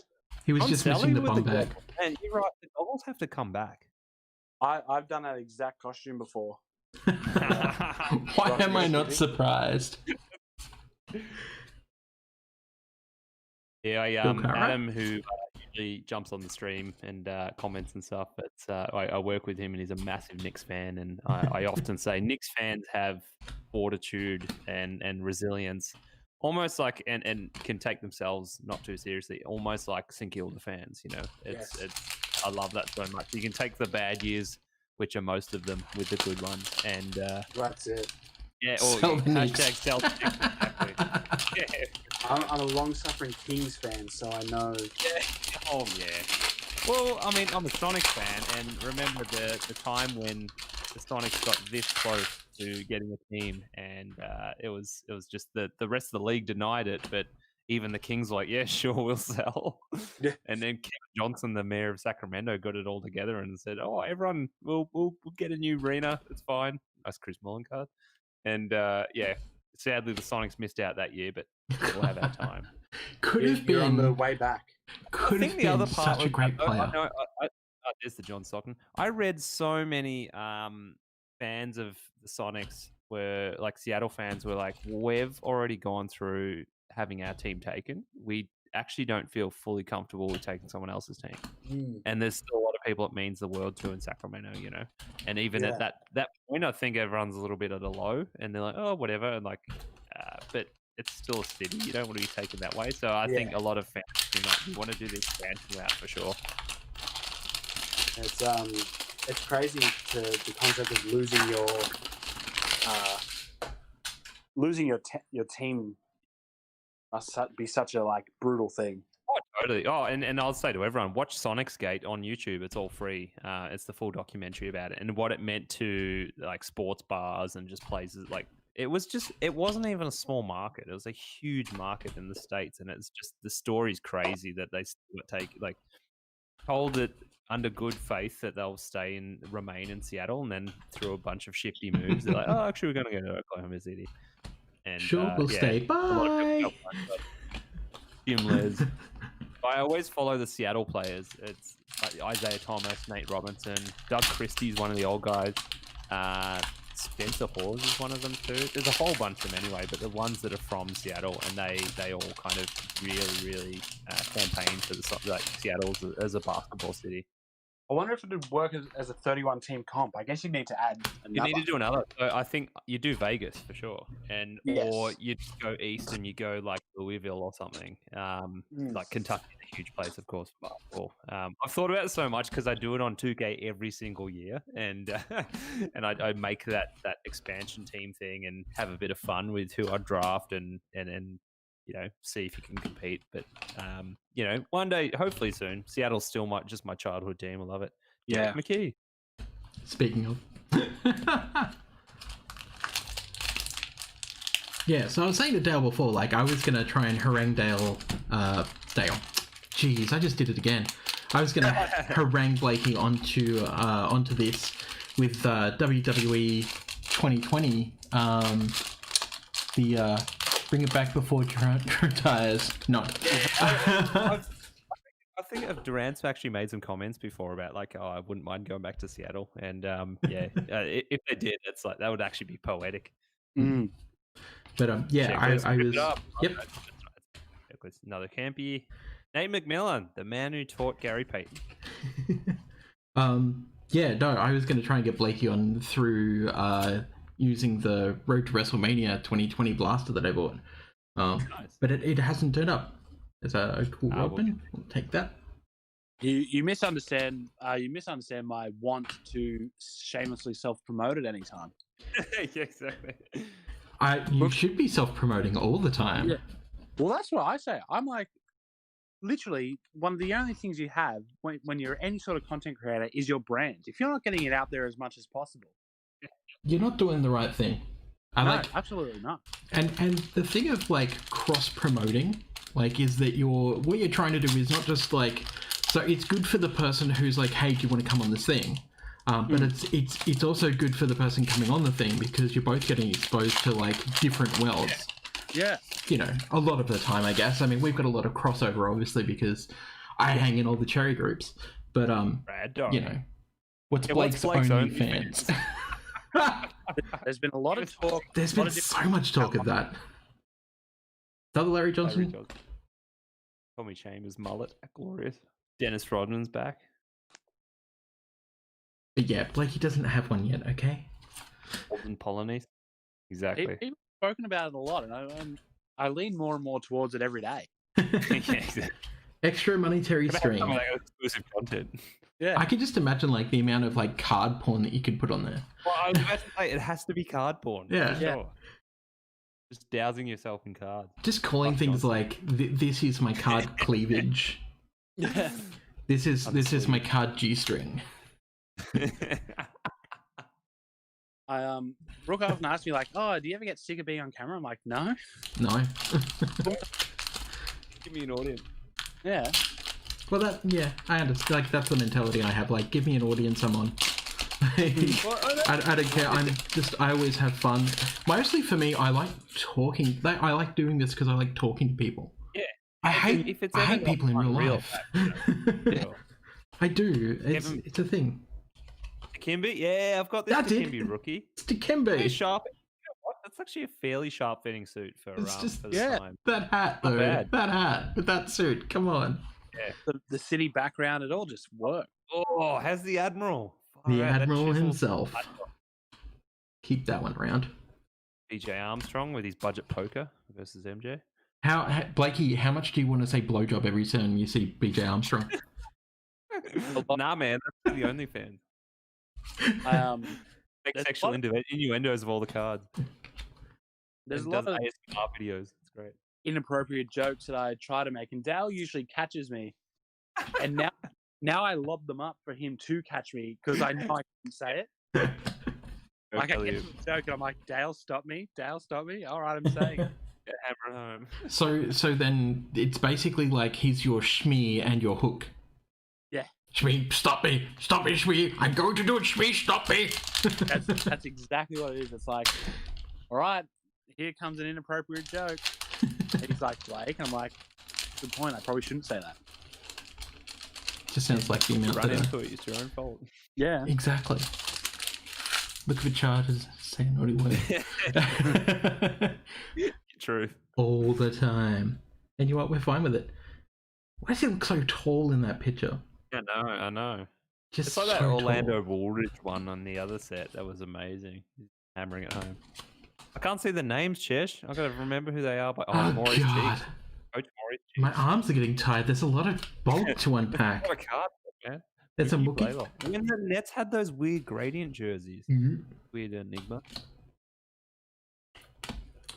He was just missing the bum bag. And you're right, the goggles have to come back. I've done that exact costume before. Why am I not surprised? Yeah, Adam, who usually jumps on the stream and comments and stuff, but I work with him, and he's a massive Knicks fan, and I often say Knicks fans have fortitude and resilience, almost like and can take themselves not too seriously, almost like St Kilda fans. You know, it's I love that so much. You can take the bad years, which are most of them, with the good ones, and that's it. Yeah, or hashtag Celtics. Exactly. Yeah. I'm a long-suffering Kings fan, so I know. Yeah. Oh yeah. Well, I mean, I'm a Sonics fan, and remember the time when the Sonics got this close to getting a team, and it was just the rest of the league denied it, but even the Kings were like, yeah, sure, we'll sell. Yeah. And then Kevin Johnson, the mayor of Sacramento, got it all together and said, oh, everyone, we'll get a new arena. It's fine. Nice Chris Mullin card. And yeah, sadly the Sonics missed out that year, but we'll have our time. Could have been on the way back. Could have been such a great player. There's the John Stockton. I read so many fans of the Sonics were like Seattle fans were like, we've already gone through having our team taken. We actually don't feel fully comfortable with taking someone else's team. And there's still a lot of people it means the world to in Sacramento, you know. And even at that point, I think everyone's a little bit at a low, and they're like, oh, whatever, and like, but it's still a city. You don't want to be taken that way. So I think a lot of fans do not. You want to do the expansion route for sure. It's crazy to the concept of losing your team must be such a like brutal thing. Oh, totally. Oh, and I'll say to everyone, watch Sonics Gate on YouTube. It's all free. It's the full documentary about it and what it meant to like sports bars and just places like it wasn't even a small market. It was a huge market in the States, and it's just the story's crazy that they told it under good faith that they'll remain in Seattle, and then through a bunch of shifty moves, they're like, oh, actually, we're going to go to Oklahoma City. And, sure, we'll stay. Bye. Jim Les. I always follow the Seattle players. It's like Isaiah Thomas, Nate Robinson, Doug Christie's one of the old guys. Spencer Hawes is one of them too. There's a whole bunch of them anyway, but the ones that are from Seattle, and they all kind of really campaign for Seattle as a basketball city. I wonder if it would work as a 31-team comp. I guess you need to add another. You need to do another. So I think you do Vegas for sure, or you just go east and you go like Louisville or something. Like Kentucky, a huge place, of course, for basketball. I've thought about it so much because I do it on 2K every single year, and I make that expansion team thing and have a bit of fun with who I draft and you know, see if you can compete. But, you know, one day, hopefully soon, Seattle's still just my childhood team. I love it. Yeah. McKee. Speaking of. Yeah, so I was saying to Dale before, like, I was going to try and harangue Dale. Jeez, I just did it again. I was going to harangue Blakey onto this with WWE 2020. Bring it back before Durant retires. Not. I think Durant's actually made some comments before about like, oh, I wouldn't mind going back to Seattle, and if they did, it's like that would actually be poetic. But I was. Yep. Another campy. Nate McMillan, the man who taught Gary Payton. I was going to try and get Blakey on through using the Road to WrestleMania 2020 blaster that I bought. Nice. But it hasn't turned up. There's a cool weapon. We'll take that. You misunderstand. You misunderstand my want to shamelessly self-promote at any time. Yeah, exactly. You should be self-promoting all the time. Yeah. Well, that's what I say. I'm like, literally, one of the only things you have when you're any sort of content creator is your brand. If you're not getting it out there as much as possible, you're not doing the right thing. No, absolutely not. And the thing of like cross-promoting, like, is that what you're trying to do is not just like, so it's good for the person who's like, hey, do you want to come on this thing? But it's also good for the person coming on the thing because you're both getting exposed to like different worlds. Yeah. You know, a lot of the time, I guess. I mean, we've got a lot of crossover, obviously, because I hang in all the Cherry groups. But you know, what's Blake's only fans? There's been a lot of talk. There's been so much talk of that. Another Larry Johnson. Tommy Chambers mullet, glorious. Dennis Rodman's back. But yeah, Blakey doesn't have one yet. Okay. Golden Polonese. Exactly. People have spoken about it a lot, and I lean more and more towards it every day. Yeah, exactly. Extra monetary stream. Like exclusive content. Yeah. I can just imagine like the amount of like card porn that you could put on there. Well, I was about to say, it has to be card porn. Yeah. For sure. Just dousing yourself in cards. Just calling things like this is my card cleavage. This is my card G-string. Brooke often asks me like, "Oh, do you ever get sick of being on camera?" I'm like, "No." No. Give me an audience. Yeah. Well, I understand. Like, that's the mentality I have. Like, give me an audience, I'm on. I don't care. I always have fun. Mostly for me, I like talking. I like doing this because I like talking to people. Yeah. I hate people in real life. I do. It's a thing. Dikembe? Yeah, I've got this Dikembe rookie. It's Dikembe. It's sharp. You know what? That's actually a fairly sharp fitting suit for the time. That hat though. That hat with that suit. Come on. Yeah. The city background, it all just worked. Oh, how's the Admiral? The Admiral himself. Keep that one around. BJ Armstrong with his budget poker versus MJ. Blakey, how much do you want to say blowjob every time you see BJ Armstrong? Nah, man, that's the only fan. Sexual innuendos of all the cards. There's a lot of ASMR videos. It's great. Inappropriate jokes that I try to make, and Dale usually catches me. And now I lob them up for him to catch me because I know I can say it. Like I get the joke and I'm like, Dale, stop me. Dale, stop me. All right, I'm saying it. Hammer home. So then it's basically like he's your Shmee and your hook. Yeah. Shmee, stop me, Shmee. I'm going to do it, Shmee, stop me. That's exactly what it is. It's like, all right, here comes an inappropriate joke. And he's like, Blake. I'm like, good point. I probably shouldn't say that. Just sounds like the amount run into it. It's your own fault. Yeah. Exactly. Look for charges. Say a naughty word. True. All the time. And you know what? We're fine with it. Why does he look so tall in that picture? I know. Just it's like that so Orlando tall. Woolridge one on the other set. That was amazing. He's hammering it home. I can't see the names, Chesh. I've got to remember who they are. But Oh, Maurice God. Cheeks. Coach Maurice Cheeks. My arms are getting tired. There's a lot of bulk to unpack. What a card, man. There's a Mookie. When the Nets had those weird gradient jerseys. Mm-hmm. Weird enigma.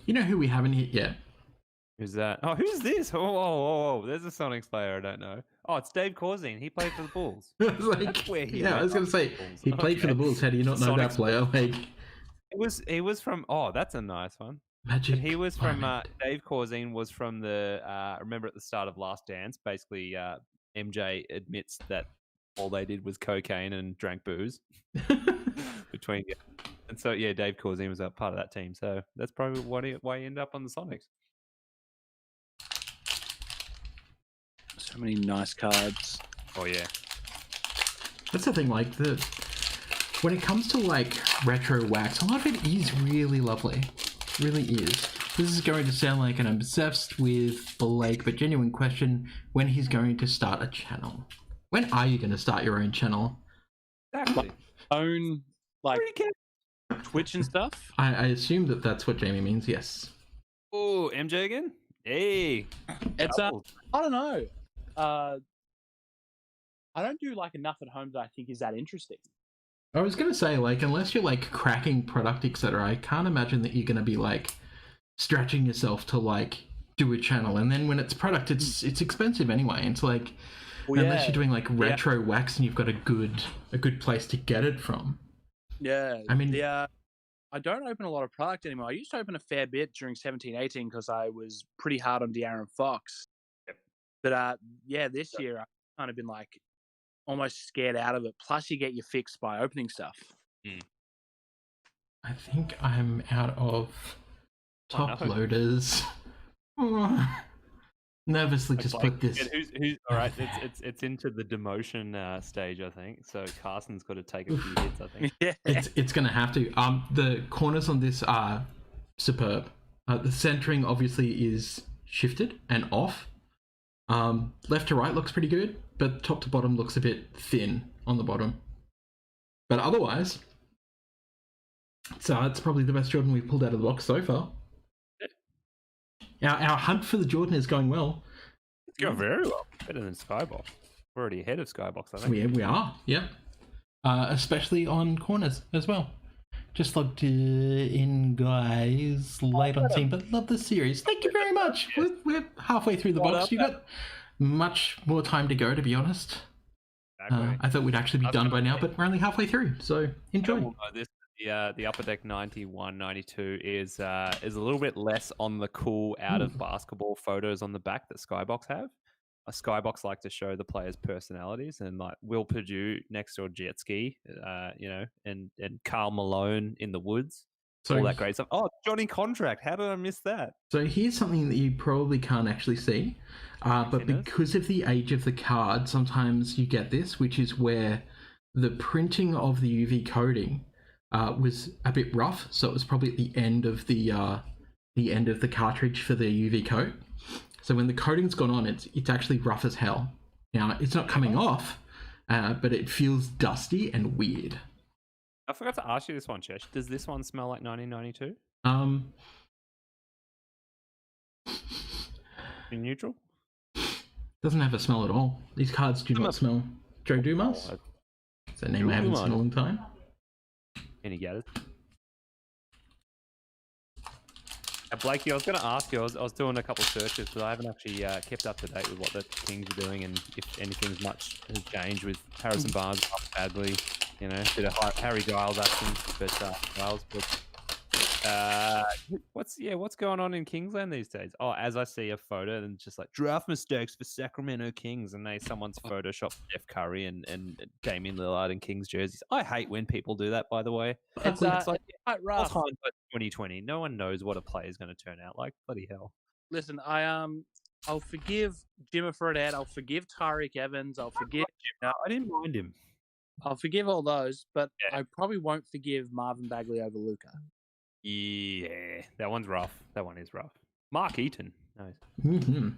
You know who we haven't hit yet? Who's that? Oh, who's this? Oh, there's a Sonics player I don't know. Oh, it's Dave Corzine. He played for the Bulls. I was like, That's where he I was going to say, he played for the Bulls. How do you not know that player? Like, he was from, that's a nice one. Magic. But he was from, Dave Corzine was from the, remember at the start of Last Dance, basically MJ admits that all they did was cocaine and drank booze between games. And so, yeah, Dave Corzine was a part of that team. So that's probably why he ended up on the Sonics. So many nice cards. Oh, yeah. That's the thing, like, when it comes to, like, retro wax, a lot of it is really lovely. It really is. This is going to sound like an obsessed with Blake, but genuine question, when he's going to start a channel. When are you going to start your own channel? Exactly. Own, like, Twitch and stuff? I assume that that's what Jamie means, yes. Oh, MJ again? Hey. It's, I don't know. I don't do like enough at home that I think is that interesting. I was gonna say, like, unless you're like cracking product, etc., I can't imagine that you're gonna be like stretching yourself to like do a channel, and then when it's product, it's expensive anyway. It's like, unless you're doing like retro wax and you've got a good place to get it from. Yeah, I mean, I don't open a lot of product anymore. I used to open a fair bit during 17-18 because I was pretty hard on De'Aaron Fox. Yep. But this year I've kind of been like almost scared out of it. Plus, you get your fix by opening stuff. I think I'm out of top loaders. Nervously just put this. Who's all right? It's into the demotion stage, I think. So Carson's got to take a few hits, I think. Yeah. It's gonna have to. The corners on this are superb. The centering obviously is shifted and off. Left to right looks pretty good, but top to bottom looks a bit thin on the bottom. But otherwise, it's probably the best Jordan we've pulled out of the box so far. Our hunt for the Jordan is going well. It's going very well. Better than Skybox. We're already ahead of Skybox, I think. We are, yeah. Especially on corners as well. Just logged in, guys, late on scene, but love the series. Thank you very much. We're halfway through the box. You've got much more time to go, to be honest. Exactly. I thought we'd actually be done by now, but we're only halfway through, so enjoy. The Upper Deck 91, 92 is a little bit less on the cool out of basketball photos on the back that Skybox have. Skybox like to show the players' personalities, and like Will Perdue next to a jet ski, and Karl Malone in the woods, all that great stuff. Oh, Johnny Contract, how did I miss that? So here's something that you probably can't actually see, but because of the age of the card, sometimes you get this, which is where the printing of the UV coating was a bit rough, so it was probably at the end of the cartridge for the UV coat. So when the coating's gone on, it's actually rough as hell. Now it's not coming off, but it feels dusty and weird. I forgot to ask you this one, Chesh. Does this one smell like 1992? In neutral? Doesn't have a smell at all. These cards do not smell. Joe Dumas? It's a name I haven't seen in a long time. Any guesses? Blakey, I was going to ask you, I was doing a couple of searches, but I haven't actually kept up to date with what the Kings are doing and if anything much has changed with Harrison Barnes, Bagley, bit of Harry Giles absence, but what's going on in Kingsland these days? Oh, as I see a photo and just like draft mistakes for Sacramento Kings, and someone's photoshopped Steph Curry and Damian Lillard in Kings jerseys. I hate when people do that, by the way. It's like quite rough. 2020, no one knows what a play is going to turn out like. Bloody hell. Listen, I'll forgive Jimmer Fredette. I'll forgive Tyreek Evans. I'll forgive. No, I didn't mind him. I'll forgive all those, but I probably won't forgive Marvin Bagley over Luka. Yeah, that one's rough. That one is rough. Mark Eaton. Nice. Mm-hmm.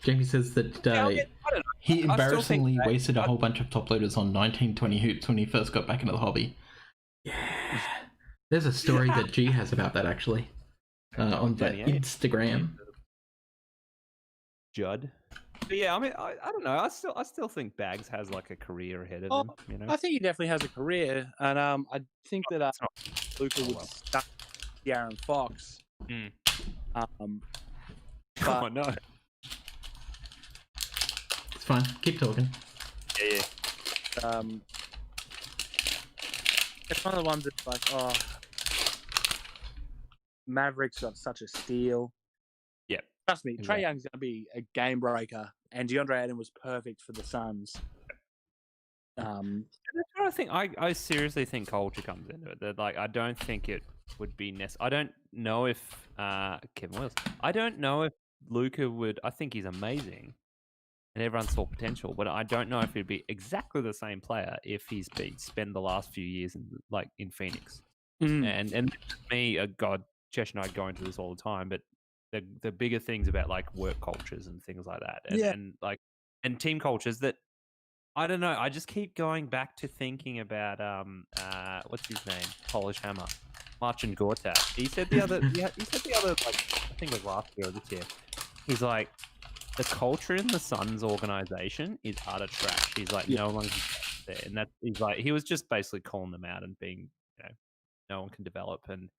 Jamie says that he embarrassingly wasted a whole bunch of top loaders on 1920 hoops when he first got back into the hobby. Yeah. There's a story that G has about that, actually, on that Instagram. Judd. But yeah, I mean, I don't know. I still think Bags has like a career ahead of him. I think he definitely has a career, and I think that Luka would stuck De'Aaron Fox. Oh no, it's fine. Keep talking. Yeah. It's one of the ones that's like, Mavericks got such a steal. Yeah, trust me, Trae Young's going to be a game breaker, and DeAndre Ayton was perfect for the Suns. I seriously think culture comes into it. That I don't think it would be necessary. I don't know if Kevin Willis. I don't know if Luka would. I think he's amazing, and everyone saw potential. But I don't know if he'd be exactly the same player if he's spent the last few years in Phoenix. And me, God, Chesh and I go into this all the time. But the bigger things about like work cultures and things like that, and team cultures that. I don't know. I just keep going back to thinking about what's his name? Polish Hammer, Marcin Gortat. He said the other like I think it was last year or this year. He's like, the culture in the Suns organization is utter trash. He's like, no one can there, and that he's like, he was just basically calling them out and being, no one can develop, and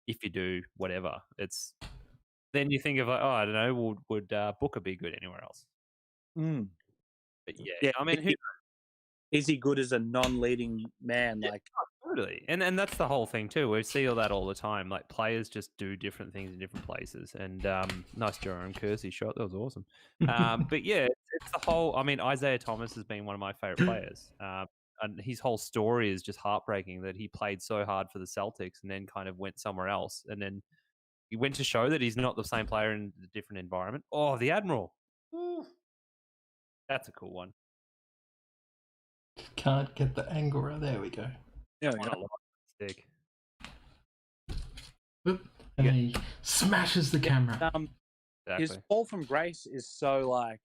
if you do, whatever, it's then you think of like, oh, I don't know, would Booker be good anywhere else? But yeah, I mean, is he good as a non-leading man? Yeah, like, totally, and that's the whole thing too. We see all that all the time. Like players just do different things in different places. And nice Jerome Kersey shot. That was awesome. But yeah, it's the whole. I mean, Isaiah Thomas has been one of my favorite players. And his whole story is just heartbreaking. That he played so hard for the Celtics and then kind of went somewhere else, and then he went to show that he's not the same player in a different environment. Oh, the Admiral. Ooh. That's a cool one. Can't get the angle right. There we go. Yeah, we go. Stick. Whoop, and then he smashes the camera. Exactly. His fall from grace is so like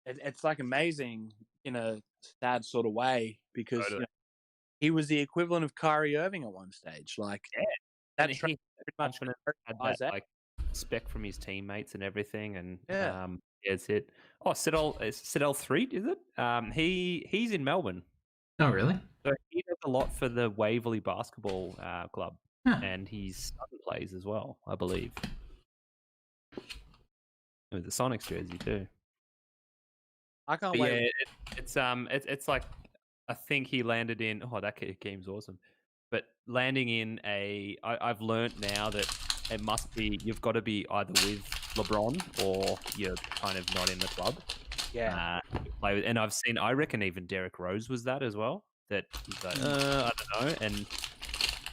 it's like amazing in a sad sort of way because Totally. He was the equivalent of Kyrie Irving at one stage. Like that he pretty much had that like respect from his teammates and everything, and it's it. Oh, Sidel 3, is it? He's in Melbourne. Oh, really? So he does a lot for the Waverley Basketball Club, and his son plays as well, I believe. With the Sonics jersey too. I can't wait. Yeah, it's like I think he landed in. Oh, that game's awesome. But landing in I've learned now that it must be you've got to be either with LeBron or you're kind of not in the club. Yeah. Play with, and I reckon even Derrick Rose was that as well. That he's like, I don't know, and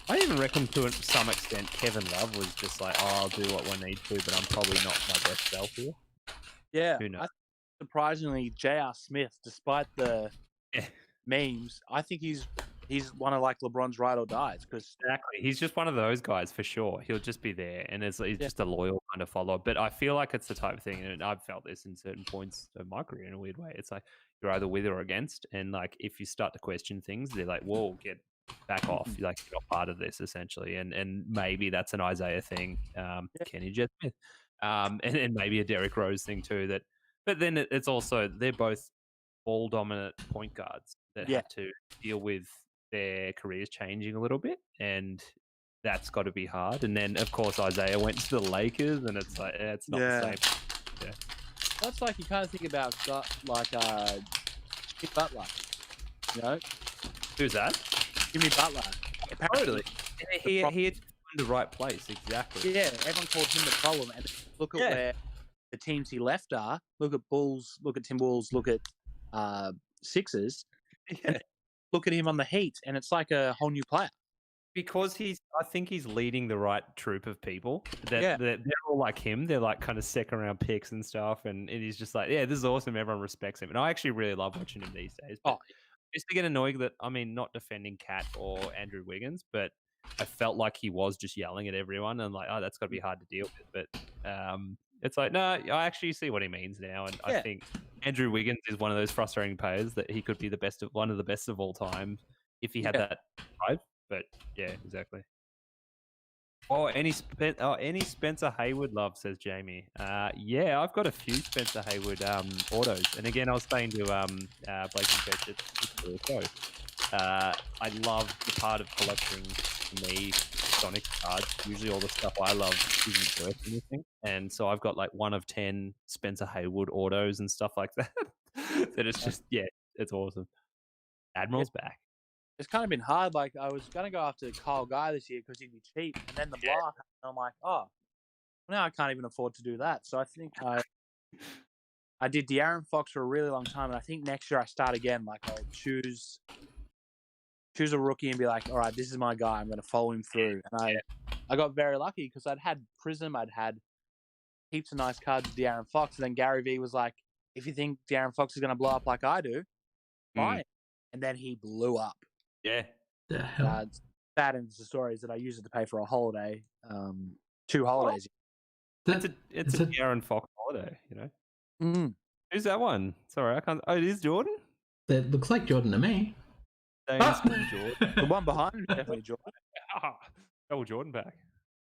I even reckon to some extent Kevin Love was just like, oh, I'll do what we need to, but I'm probably not my best self here. Yeah. Who knows? Surprisingly, J.R. Smith, despite the memes, I think he's one of like LeBron's ride or dies because exactly he's just one of those guys for sure. He'll just be there, and he's just a loyal kind of follower. But I feel like it's the type of thing, and I've felt this in certain points of my career in a weird way. It's like you're either with or against, and like if you start to question things, they're like, "Whoa, get back off!" Like you're not part of this essentially, and maybe that's an Isaiah thing, Kenny Jet Smith, and maybe a Derrick Rose thing too. That, but then it's also they're both ball dominant point guards that have to deal with their careers changing a little bit, and that's got to be hard. And then, of course, Isaiah went to the Lakers, and it's like it's not the same. Yeah, that's like you kind of think about like Jimmy Butler. You know, who's that? Jimmy Butler. Totally. He had in the right place, exactly. Yeah, everyone called him the problem, and look at where the teams he left are. Look at Bulls. Look at Timberwolves. Look at Sixers. And look at him on the Heat, and it's like a whole new player. Because I think he's leading the right troop of people. They're all like him. They're like kind of second round picks and stuff, and he's just like, yeah, this is awesome. Everyone respects him, and I actually really love watching him these days. But I used to get annoyed that not defending Cat or Andrew Wiggins, but I felt like he was just yelling at everyone, and like, oh, that's got to be hard to deal with. But it's like, no, I actually see what he means now, and I think Andrew Wiggins is one of those frustrating players that he could be one of the best of all time if he had that drive. But yeah, exactly. Oh, any Spencer Hayward love, says Jamie. Yeah, I've got a few Spencer Hayward autos, and again, I was saying to Blake and Chesh, it's really cool. I love the part of collecting for me Sonic cards. Usually, all the stuff I love isn't worth anything, and so I've got like 1 of 10 Spencer Hayward autos and stuff like that. That it's just it's awesome. Admiral's back. It's kind of been hard. Like I was gonna go after Kyle Guy this year because he'd be cheap, and then the block. And I'm like, oh, now I can't even afford to do that. So I think I did De'Aaron Fox for a really long time, and I think next year I start again. Like I'll choose a rookie and be like, all right, this is my guy. I'm going to follow him through. And I got very lucky because I'd had Prism, I'd had heaps of nice cards with De'Aaron Fox, and then Gary V was like, if you think De'Aaron Fox is going to blow up like I do, buy it. And then he blew up. Yeah. The hell? That and the stories that I used it to pay for a holiday, 2 holidays. It's a De'Aaron Fox holiday, you know. Who's that one? Sorry, I can't. Oh, it is Jordan. That looks like Jordan to me. Jordan. The one behind him is definitely Jordan. Oh, Jordan back.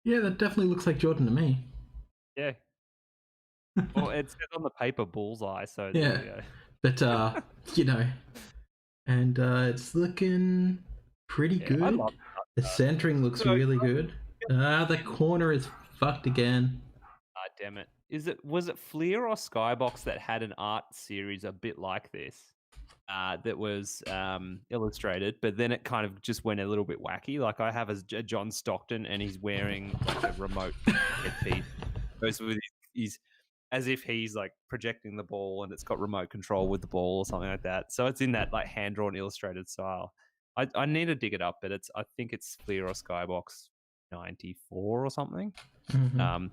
Yeah, that definitely looks like Jordan to me. Yeah. Well, it says on the paper bullseye, so Yeah. there you go. But you know, and it's looking pretty good. I love the centering looks So- really good. The corner is fucked again. Ah, damn it. Was it Fleer or Skybox that had an art series a bit like this? That was illustrated, but then it kind of just went a little bit wacky. Like I have a John Stockton, and he's wearing like a remote headpiece. Goes with he's as if he's like projecting the ball, and it's got remote control with the ball or something like that. So it's in that like hand drawn illustrated style. I need to dig it up, but I think it's Fleer or Skybox 94 or something. Mm-hmm.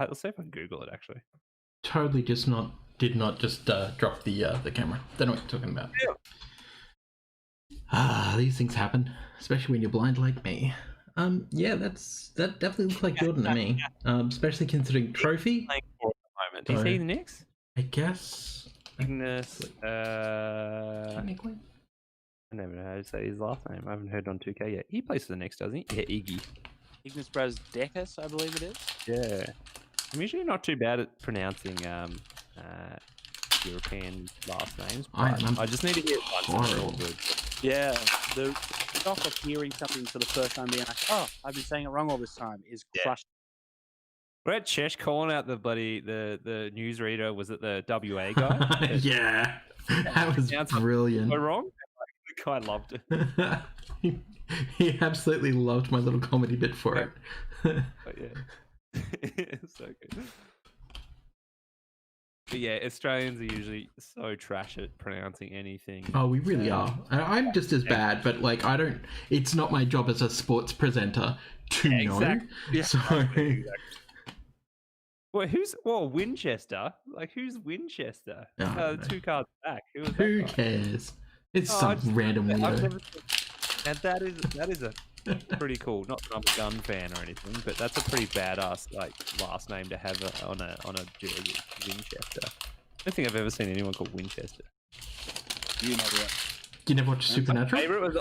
Let's see if I can Google it actually. Totally did not just drop the camera. Don't know what you're talking about. Yeah. These things happen, especially when you're blind like me. Yeah, that definitely looks like Jordan to me. Especially considering trophy. Playing for at the moment. Is he the Knicks? I guess. Ignis. Technically. I never know how to say his last name. I haven't heard on 2K yet. He plays for the Knicks, doesn't he? Yeah, Iggy. Ignis Braz Decus, I believe it is. Yeah. I'm usually not too bad at pronouncing European last names. But I just need to hear it once. It's all good. Yeah, the shock of hearing something for the first time, being like, "Oh, I've been saying it wrong all this time," is crushed. We're at Chesh calling out the newsreader. Was it the WA guy? Yeah, that was brilliant. So wrong. The guy loved it. He absolutely loved my little comedy bit for it. But yeah, it's so good. But yeah, Australians are usually so trash at pronouncing anything. Oh, we really are. I'm just as bad, but like it's not my job as a sports presenter to know. Exactly. Yeah. So Well, Winchester? Like who's Winchester? Two cards back. Who cares? It's some random weirdo. And that is a pretty cool. Not that I'm a gun fan or anything, but that's a pretty badass like last name to have on a jersey. Winchester. I don't think I've ever seen anyone called Winchester. You never it. You never watched Supernatural? My favorite was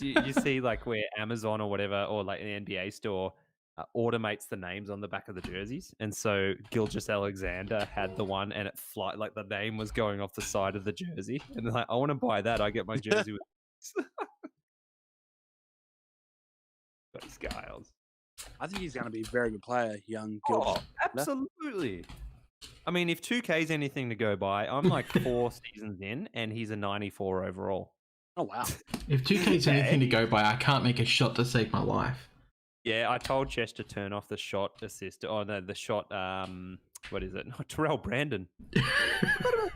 you see like where Amazon or whatever or like an NBA store automates the names on the back of the jerseys, and so Gilgeous Alexander had the one, and it like the name was going off the side of the jersey, and they're like, I want to buy that. I get my jersey with. Skiles. I think he's going to be a very good player, young Gilgeous. Oh, absolutely. I mean, if 2K is anything to go by, I'm like 4 seasons in, and he's a 94 overall. Oh wow! If 2K is anything to go by, I can't make a shot to save my life. Yeah, I told Chesh to turn off the shot assist. Oh no, the shot. What is it? Terrell Brandon.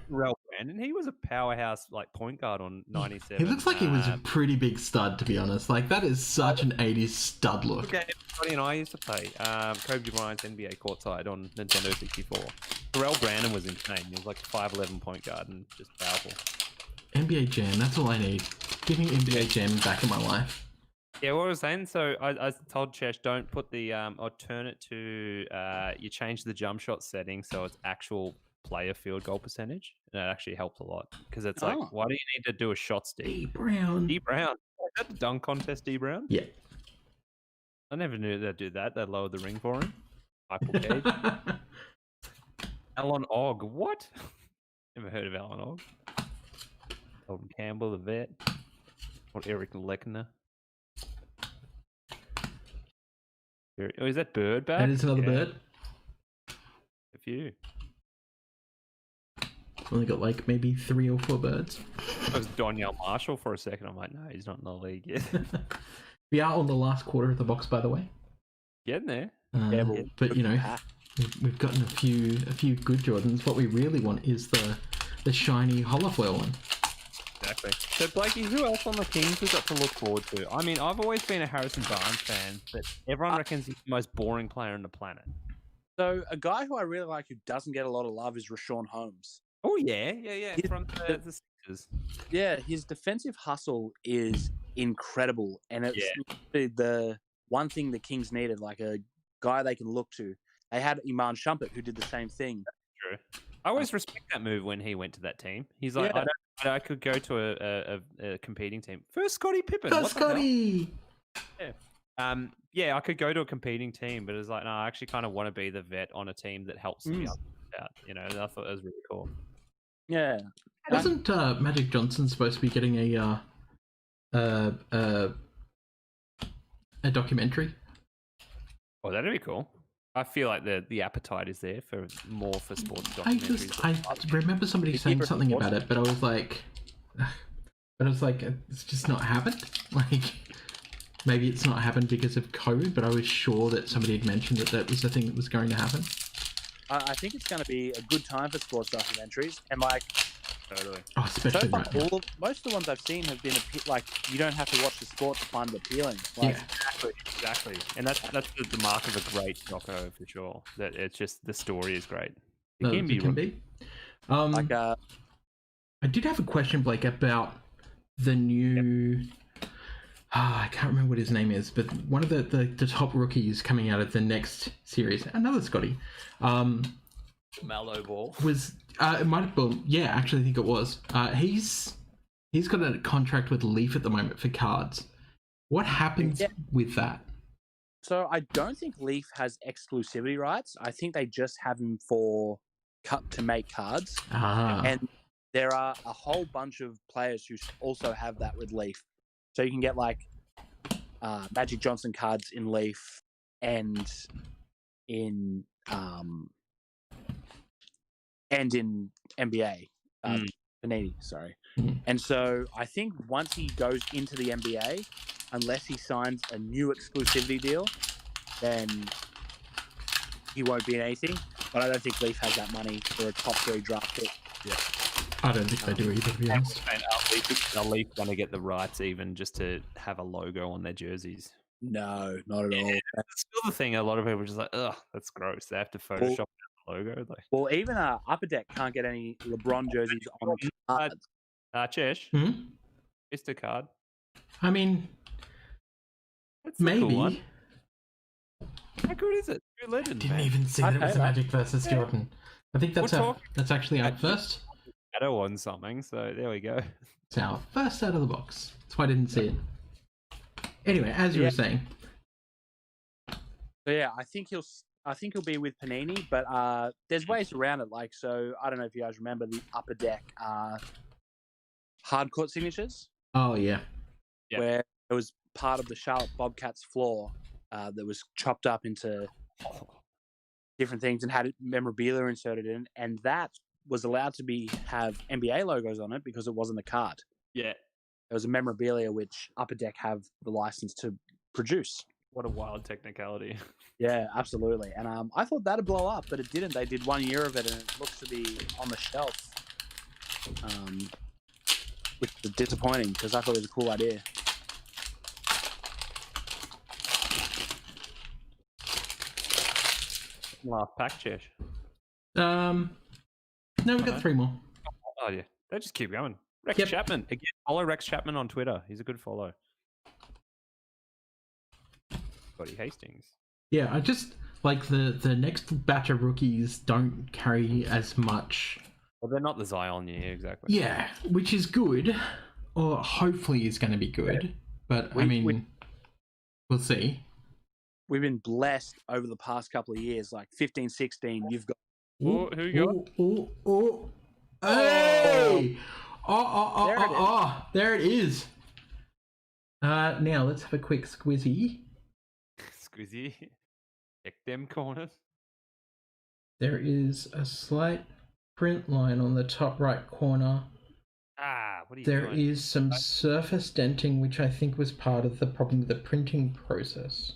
Terrell Brandon. He was a powerhouse like point guard on 97. He looks like he was a pretty big stud, to be honest. Like that is such an 80s stud look. Okay, Scotty and I used to play Kobe Bryant's NBA courtside on Nintendo 64. Terrell Brandon was insane. He was like 5'11" point guard and just powerful. NBA Jam, that's all I need. Give me NBA Jam back in my life. Yeah, what I was saying, so I told Chesh, don't put the, or turn it to, you change the jump shot setting so it's actual player field goal percentage. And it actually helps a lot. Because it's like, why do you need to do a shot stick? D Brown. D Brown. Is that the dunk contest, D Brown? Yeah. I never knew they'd do that. They lowered the ring for him. Michael Cage. Alan Ogg. What? Never heard of Alan Ogg. Elton Campbell, the vet. Or Eric Lechner. Oh, is that bird back? That is another bird. A few. Only got like maybe 3 or 4 birds. I was Donnell Marshall for a second. I'm like, no, he's not in the league yet. We are on the last quarter of the box, by the way. Getting there. Yeah, but you know, we've gotten a few good Jordans. What we really want is the shiny holofoil one. Exactly. So, Blakey, who else on the Kings we've got to look forward to? I mean, I've always been a Harrison Barnes fan, but everyone reckons he's the most boring player on the planet. So, a guy who I really like who doesn't get a lot of love is Rashawn Holmes. Oh, yeah. From the Sixers. Yeah, his defensive hustle is incredible, and it's the one thing the Kings needed, like a guy they can look to. They had Iman Shumpert, who did the same thing. True. I always respect that move when he went to that team. He's like, I could go to a competing team. First, Scottie Pippen. Go Scotty! Yeah. I could go to a competing team, but it's like, no, I actually kind of want to be the vet on a team that helps me about. You know, and I thought that was really cool. Yeah. Wasn't Magic Johnson supposed to be getting a documentary? Oh, that'd be cool. I feel like the appetite is there for more for sports documentaries. I remember somebody saying something about it, but I was like, it's just not happened. Like, maybe it's not happened because of COVID, but I was sure that somebody had mentioned that was the thing that was going to happen. I think it's going to be a good time for sports documentaries, and like, Totally. Oh, especially so far, right now. most of the ones I've seen have been like you don't have to watch the sport to find it appealing. Like, Yeah. Exactly. And that's the mark of a great doco for sure. That it's just the story is great. It can be. like I did have a question, Blake, about the new. I can't remember what his name is, but one of the top rookies coming out of the next series, another Scotty, Mallow Ball. was it might have been, yeah, actually I think it was. He's got a contract with Leaf at the moment for cards. What happens with that? So I don't think Leaf has exclusivity rights. I think they just have him for to make cards. And there are a whole bunch of players who also have that with Leaf. So you can get like Magic Johnson cards in Leaf and in NBA. Panini, sorry. And so I think once he goes into the NBA, unless he signs a new exclusivity deal, then he won't be in anything. But I don't think Leaf has that money for a top 3 draft pick. Yeah. I don't think they do either, to be honest. And are Leaf going to get the rights even just to have a logo on their jerseys? No, not at all. That's still the thing. A lot of people are just like, ugh, that's gross. They have to Photoshop the logo. Like, well, even Upper Deck can't get any LeBron jerseys on cards. Chesh, Mr. Card. I mean, That's maybe. A cool one. How good is it? You're a legend. Didn't even see that it was the Magic versus Jordan. I think that's actually out first. Shadow on something, so there we go. It's our first out of the box. That's why I didn't see it. Anyway, as you were saying. So yeah, I think he'll be with Panini, but there's ways around it. Like, so I don't know if you guys remember the Upper Deck hardcourt signatures. Oh yeah. Where it was part of the Charlotte Bobcats floor that was chopped up into different things and had memorabilia inserted in, and that was allowed to have NBA logos on it because it wasn't a card. Yeah. It was a memorabilia which Upper Deck have the license to produce. What a wild technicality. Yeah, absolutely. And I thought that'd blow up, but it didn't. They did 1 year of it, and it looks to be on the shelf, which is disappointing because I thought it was a cool idea. Last pack, Chesh. No, we've got 3 more. Oh yeah, they just keep going. Rex Chapman again. Follow Rex Chapman on Twitter. He's a good follow. Scotty Hastings. Yeah, I just like the next batch of rookies don't carry as much. Well, they're not the Zion year, exactly. Yeah, which is good, or hopefully is going to be good. Yeah. But we'll see. We've been blessed over the past couple of years, like 15, 16. You've got who you got? Hey! There it is. Now let's have a quick squizzy. Squizzy. Check them corners. There is a slight print line on the top right corner. What are you doing? There is some surface denting, which I think was part of the problem with the printing process.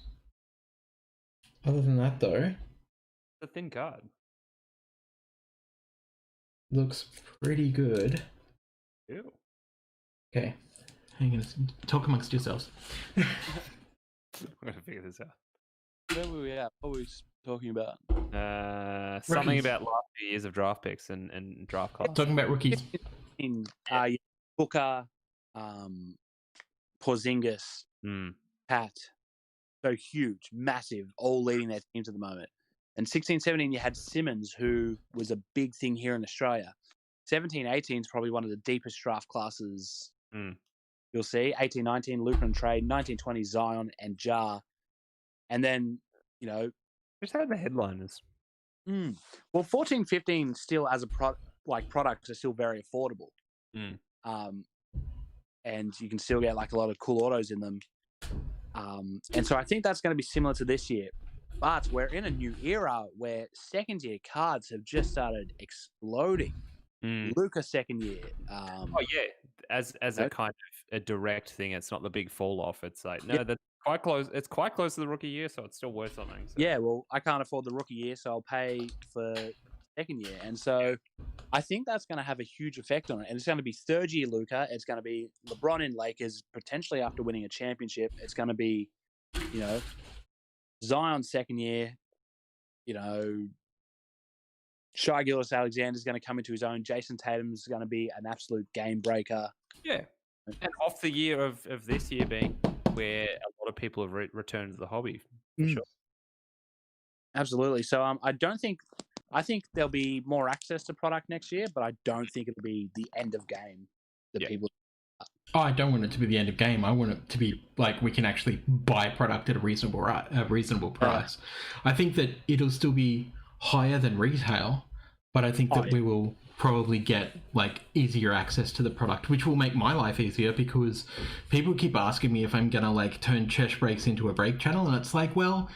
Other than that, though, it's a thin card. Looks pretty good. Ew. Okay, hang on. Talk amongst yourselves. I'm gonna figure this out. Where were we at? What were we talking about? Something rookies. About last few years of draft picks and draft class. Talking about rookies. In Booker, Porzingis, Pat. So huge, massive, all leading their teams at the moment. And 16, 17, you had Simmons, who was a big thing here in Australia. 17, 18 is probably one of the deepest draft classes you'll see. 18, 19, Luca and Trade. 19, 20, Zion and Jar. And then, just had the headliners. Well, 14, 15 still as a products are still very affordable. And you can still get like a lot of cool autos in them. And so I think that's going to be similar to this year. But we're in a new era where second-year cards have just started exploding. Luca second year. Oh yeah, as a kind of a direct thing. It's not the big fall off. It's like no, that's quite close. It's quite close to the rookie year, so it's still worth something. So. Yeah, well, I can't afford the rookie year, so I'll pay for second year, and so I think that's going to have a huge effect on it. And it's going to be third year Luca. It's going to be LeBron in Lakers potentially after winning a championship. It's going to be, Zion second year. Shai Gilgeous-Alexander's going to come into his own. Jason Tatum's going to be an absolute game breaker. Yeah. And off the year of this year being where a lot of people have returned to the hobby, for sure. Absolutely. So I think there'll be more access to product next year, but I don't think it'll be the end of game that people. I don't want it to be the end of game. I want it to be like we can actually buy product at a reasonable price. I think that it'll still be higher than retail, but I think that we will probably get like easier access to the product, which will make my life easier because people keep asking me if I'm gonna like turn Chesh breaks into a break channel, and it's like, well,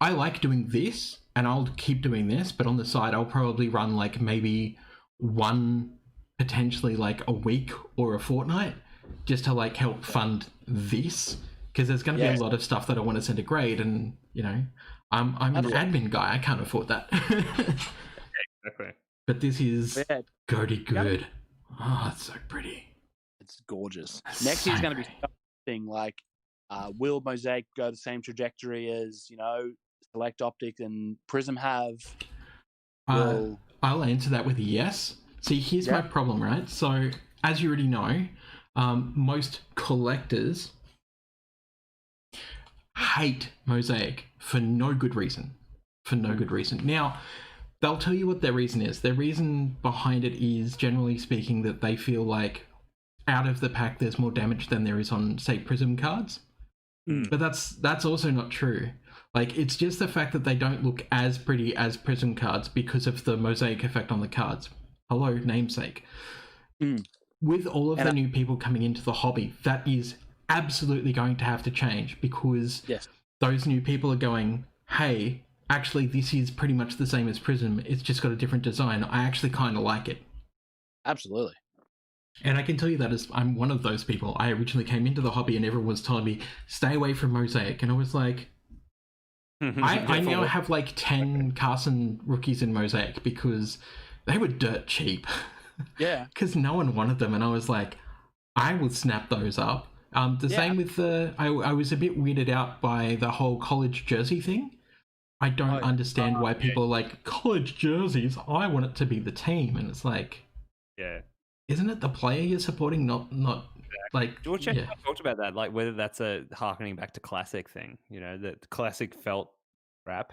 I like doing this and I'll keep doing this, but on the side I'll probably run like maybe one, potentially like a week or a fortnight just to like help fund this, because there's going to be a lot of stuff that I want to send to grade, and I'm an admin guy. I can't afford that. Exactly. But this is good. Oh, it's so pretty. It's gorgeous. Next year's going to be something like, will Mosaic go the same trajectory as Select Optic and Prism have? I'll answer that with a yes. See, here's my problem, right? So, as you already know, most collectors hate Mosaic for no good reason. Now, they'll tell you what their reason is. Their reason behind it is, generally speaking, that they feel like out of the pack there's more damage than there is on, say, Prism cards. But that's also not true. Like, it's just the fact that they don't look as pretty as Prism cards because of the Mosaic effect on the cards. Hello, namesake. With all of the new people coming into the hobby, that is absolutely going to have to change, because those new people are going, hey, actually, this is pretty much the same as Prism. It's just got a different design. I actually kind of like it. Absolutely. And I can tell you that as I'm one of those people. I originally came into the hobby and everyone was telling me, stay away from Mosaic. And I was like, I now have like 10 Carson rookies in Mosaic because they were dirt cheap. Yeah. Because no one wanted them. And I was like, I will snap those up. Same with I was a bit weirded out by the whole college jersey thing. I don't understand why people are like, college jerseys, I want it to be the team. And it's like, isn't it the player you're supporting, not like... George talked about that, like whether that's a harkening back to Classic thing, the Classic felt rap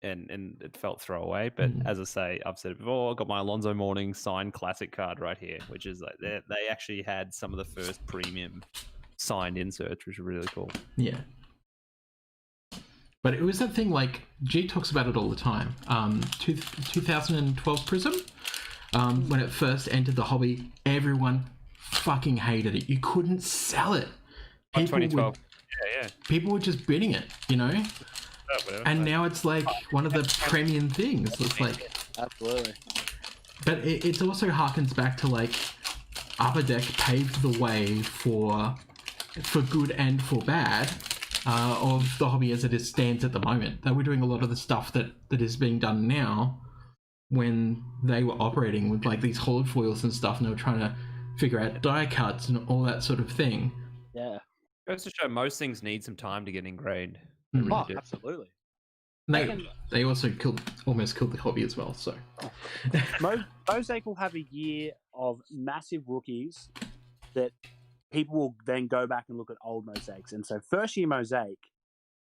and it felt throwaway. But as I say, I've said it before, I got my Alonzo Mourning signed Classic card right here, which is like they actually had some of the first premium signed inserts, which are really cool. Yeah. But it was that thing, like, G talks about it all the time. 2012 Prism, when it first entered the hobby, everyone fucking hated it. You couldn't sell it. 2012. People were just bidding it, and now it's like one of the premium things. It's like... Absolutely. But it also harkens back to, like, Upper Deck paved the way for good and for bad of the hobby as it stands at the moment. They were doing a lot of the stuff that is being done now when they were operating with like these hold foils and stuff, and they were trying to figure out die cuts and all that sort of thing. Yeah. Goes to show most things need some time to get ingrained. Really absolutely. And they also almost killed the hobby as well. So Mosaic will have a year of massive rookies that people will then go back and look at old Mosaics. And so first year Mosaic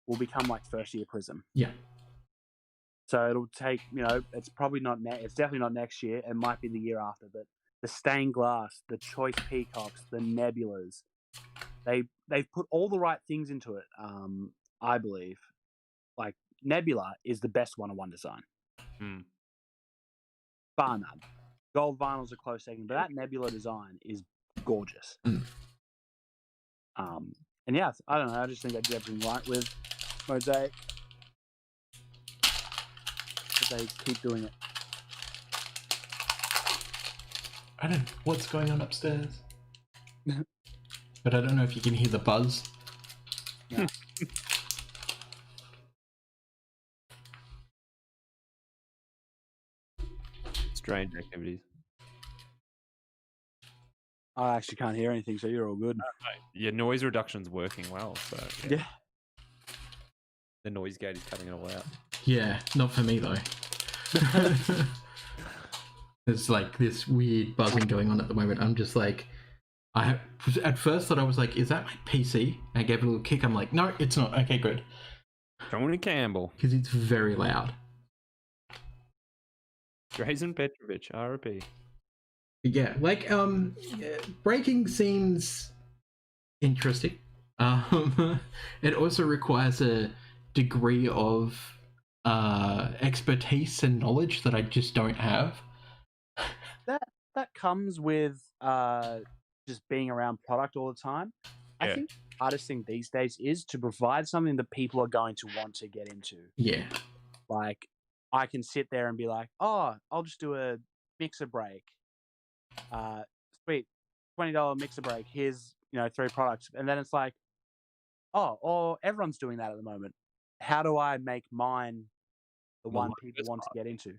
will become like first year Prism. Yeah. So it'll take, it's probably not it's definitely not next year. It might be the year after, but the stained glass, the choice peacocks, the nebulas, they've put all the right things into it. I believe like Nebula is the best 1-on-1 design. Bar none. Gold vinyl's a close second, but that Nebula design is gorgeous. And yeah, I don't know. I just think they did everything right with Mosaic. But they keep doing it. I don't know what's going on upstairs. But I don't know if you can hear the buzz. Yeah. Strange activities. I actually can't hear anything, so you're all good. Your noise reduction's working well, so Yeah. The noise gate is cutting it all out. Yeah, not for me though. There's like this weird buzzing going on at the moment. I'm just like, at first thought I was like, is that my PC? I gave it a little kick. I'm like, no, it's not. Okay, good. Tony Campbell. Because it's very loud. Drazen Petrovic, RIP. Yeah, like, breaking seems interesting. It also requires a degree of expertise and knowledge that I just don't have. That comes with just being around product all the time. Yeah. I think the hardest thing these days is to provide something that people are going to want to get into. Yeah. Like, I can sit there and be like, oh, I'll just do a mixer break. Sweet, $20 mixer break. Here's 3 products, and then it's like, oh, or everyone's doing that at the moment. How do I make mine the one people want to get into?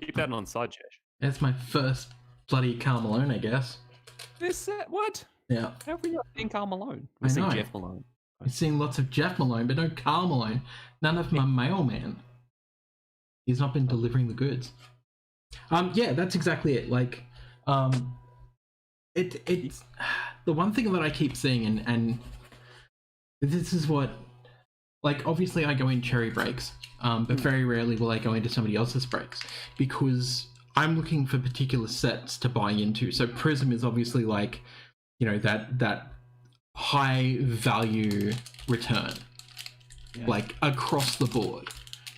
Keep that on side, Chesh. That's my first bloody Karl Malone, I guess. What? Yeah. How have we not seen Karl Malone? I We've seen know. Jeff Malone. I've seen lots of Jeff Malone, but no Karl Malone. None of my mailman. He's not been delivering the goods. Yeah, that's exactly it. Like, it's the one thing that I keep seeing, and this is what, like, obviously I go in cherry breaks, but very rarely will I go into somebody else's breaks because I'm looking for particular sets to buy into. So Prism is obviously like, that high value return, like across the board.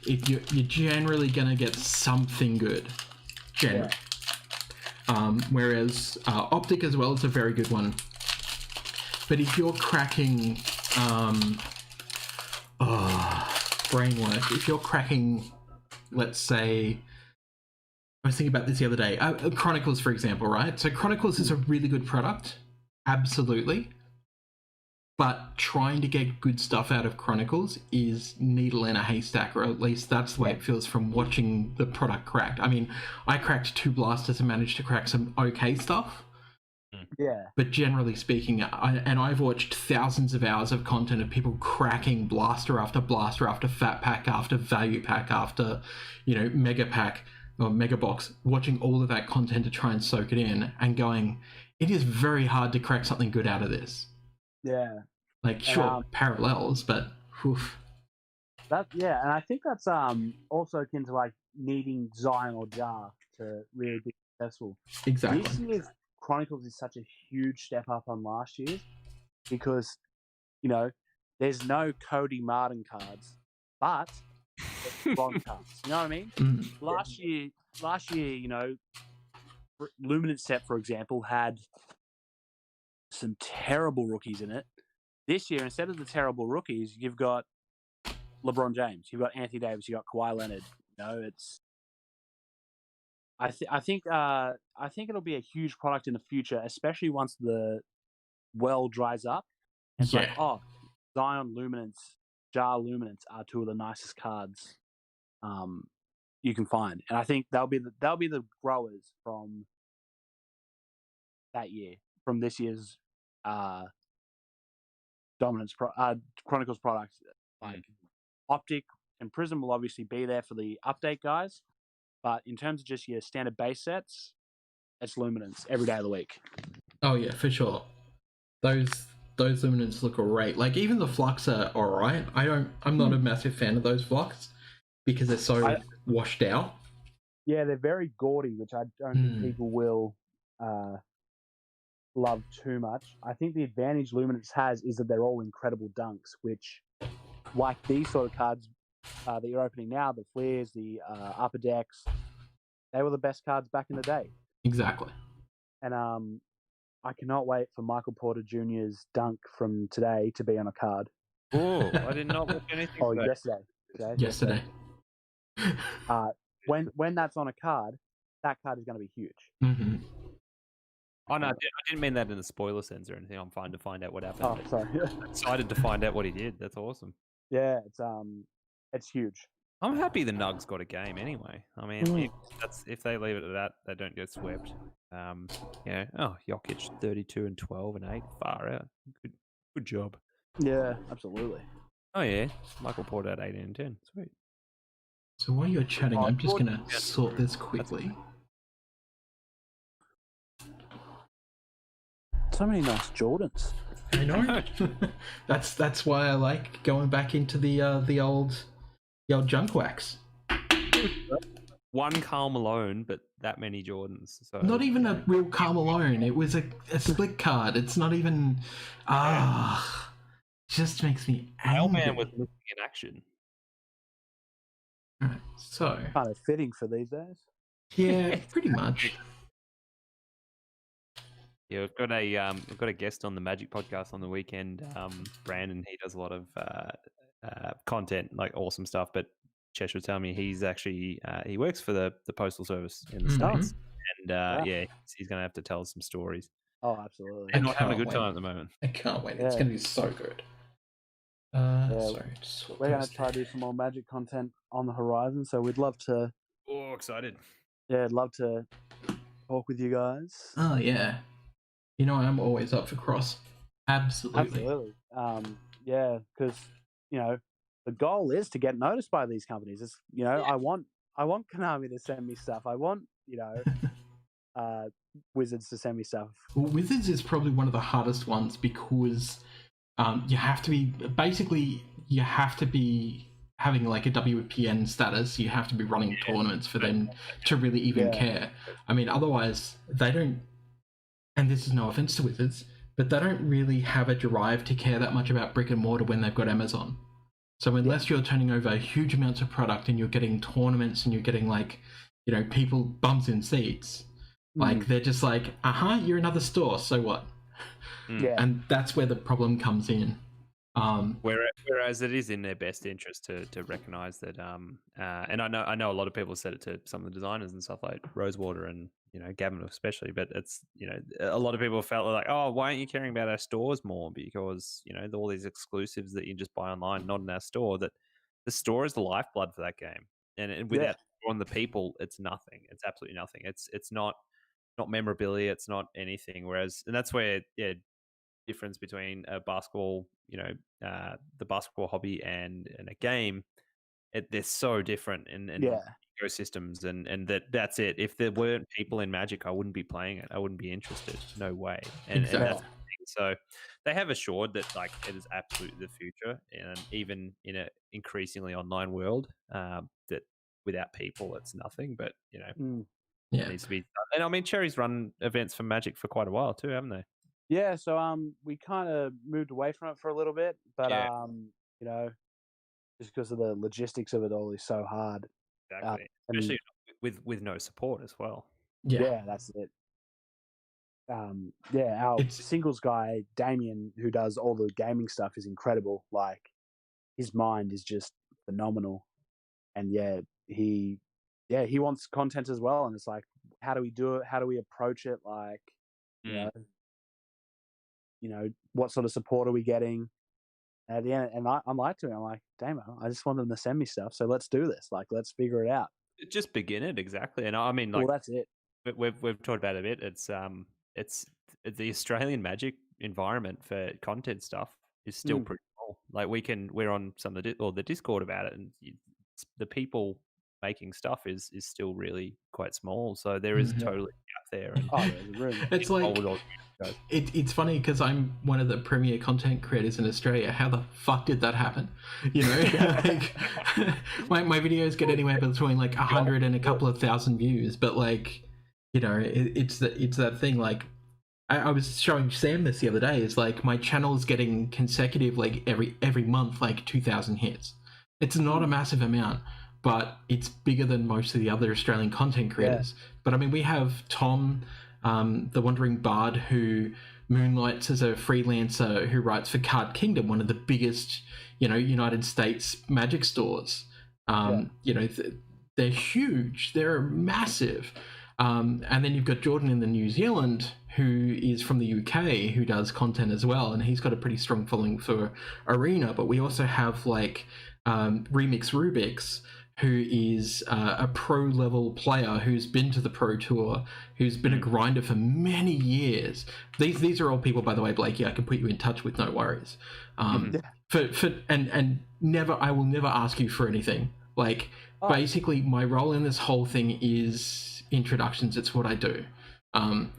If you're generally gonna get something good, generally. Whereas Optic as well is a very good one. But if you're cracking brain work, if you're cracking, let's say, I was thinking about this the other day, Chronicles, for example, right? So Chronicles is a really good product, absolutely. But trying to get good stuff out of Chronicles is needle in a haystack, or at least that's the way it feels from watching the product cracked. I mean, I cracked 2 blasters and managed to crack some okay stuff. Yeah. But generally speaking, I've watched thousands of hours of content of people cracking blaster after fat pack after value pack after, mega pack or mega box, watching all of that content to try and soak it in and going, it is very hard to crack something good out of this. Yeah. Like, sure, parallels, but oof. And I think that's also akin to like needing Zion or Jar to really be successful. Exactly. This year's Chronicles is such a huge step up on last year's because, there's no Cody Martin cards, but there's bronze cards. You know what I mean? Last year, Luminance set, for example, had some terrible rookies in it. This year, instead of the terrible rookies, you've got LeBron James, you've got Anthony Davis, you've got Kawhi Leonard. It's. I think it'll be a huge product in the future, especially once the well dries up. It's like, Zion Luminance, Jar Luminance are 2 of the nicest cards you can find, and I think they'll be the growers from that year, from this year's Dominance Chronicles products. Like Optic and Prism will obviously be there for the update guys, but in terms of just your standard base sets, it's Luminance every day of the week. Oh yeah, for sure. Those Luminance look great. Like, even the Flux are alright. I'm not a massive fan of those Flux because they're so washed out. Yeah, they're very gaudy, which I don't think people will love too much. I think the advantage Luminance has is that they're all incredible dunks, which, like these sort of cards, that you're opening now, the Fleers, the Upper Decks, they were the best cards back in the day. Exactly. And I cannot wait for Michael Porter Jr.'s dunk from today to be on a card. Oh, I did not look anything. Oh, today. yesterday. When that's on a card, that card is going to be huge. Mm-hmm. Oh no, I didn't mean that in a spoiler sense or anything. I'm fine to find out what happened. Oh, sorry. I'm excited to find out what he did. That's awesome. Yeah, it's huge. I'm happy the Nugs got a game anyway. I mean, if they leave it at that, they don't get swept. Yeah. Oh, Jokic 32 and 12 and 8, far out. Good job. Yeah, absolutely. Oh yeah, Michael Porter at 18 and 10. Sweet. So while you're chatting, I'm just gonna sort this quickly. So many nice Jordans. I know. that's why I like going back into the old junk wax. One Karl Malone, but that many Jordans. So not even a real Karl Malone. It was a split card. It's not even. Just makes me angry. Man was looking in action. Right, so kind of fitting for these days. Yeah, pretty much. Yeah, we've got a guest on the Magic podcast on the weekend. Brandon, he does a lot of content, like awesome stuff. But Chesh was telling me he's actually he works for the postal service in the States, and he's going to have to tell us some stories. Oh, absolutely! And not having a good time at the moment. I can't wait. It's going to be so good. Sorry, we're going to try to do some more Magic content on the horizon. So we'd love to. Oh, excited! Yeah, I'd love to talk with you guys. Oh yeah. You know, I'm always up for cross. Absolutely. Yeah, because the goal is to get noticed by these companies. It's I want Konami to send me stuff. I want Wizards to send me stuff. Well, Wizards is probably one of the hardest ones because you have to be having like a WPN status. You have to be running tournaments for them to really even care. I mean, otherwise they don't. And this is no offense to Wizards, but they don't really have a drive to care that much about brick and mortar when they've got Amazon. So unless you're turning over huge amounts of product and you're getting tournaments and you're getting people bums in seats, like they're just like, you're another store, so what? Yeah. And that's where the problem comes in. Whereas it is in their best interest to recognize that, and I know a lot of people said it to some of the designers and stuff like Rosewater and Gavin especially, but it's a lot of people felt like, oh, why aren't you caring about our stores more? Because all these exclusives that you just buy online, not in our store. That the store is the lifeblood for that game, and without on the people, it's nothing. It's absolutely nothing. It's not memorabilia. It's not anything. Whereas, and that's where difference between a basketball, the basketball hobby and a game, they're so different in ecosystems, and that's it. If there weren't people in Magic, I wouldn't be playing it. I wouldn't be interested. No way. And that's the thing. So they have assured that it is absolutely the future, and even in an increasingly online world, that without people, it's nothing. But it needs to be. And I mean, Cherry's run events for Magic for quite a while too, haven't they? Yeah, so we kind of moved away from it for a little bit, but just because of the logistics of it all is so hard. Exactly, especially with no support as well. Yeah, that's it. Our singles guy Damien, who does all the gaming stuff, is incredible. Like, his mind is just phenomenal, and he wants content as well. And it's like, how do we do it? How do we approach it? Like, what sort of support are we getting? At the end, and I'm like to him, I'm like, Damo, I just want them to send me stuff, so let's do this. Like, let's figure it out. Just begin it, exactly. And I mean, that's it. We've talked about it a bit. It's the Australian Magic environment for content stuff is still pretty small. Like, we're on some of the Discord about it, and the people making stuff is still really quite small. So there is totally a gap there. And it's like it's funny because I'm one of the premier content creators in Australia. How the fuck did that happen? My videos get anywhere between 100 and a couple of thousand views, but it's that thing. Like, I was showing Sam this the other day. It's like my channel is getting consecutive every month 2,000 hits. It's not a massive amount, but it's bigger than most of the other Australian content creators. But I mean, we have Tom, the Wandering Bard, who moonlights as a freelancer who writes for Card Kingdom, one of the biggest, United States Magic stores. They're huge. They're massive. And then you've got Jordan in the New Zealand, who is from the UK, who does content as well, and he's got a pretty strong following for Arena. But we also have Remix Rubix, who is a pro-level player who's been to the Pro Tour, who's been a grinder for many years. These are all people, by the way, Blakey, I can put you in touch with, no worries. And I will never ask you for anything. Basically, my role in this whole thing is introductions. It's what I do.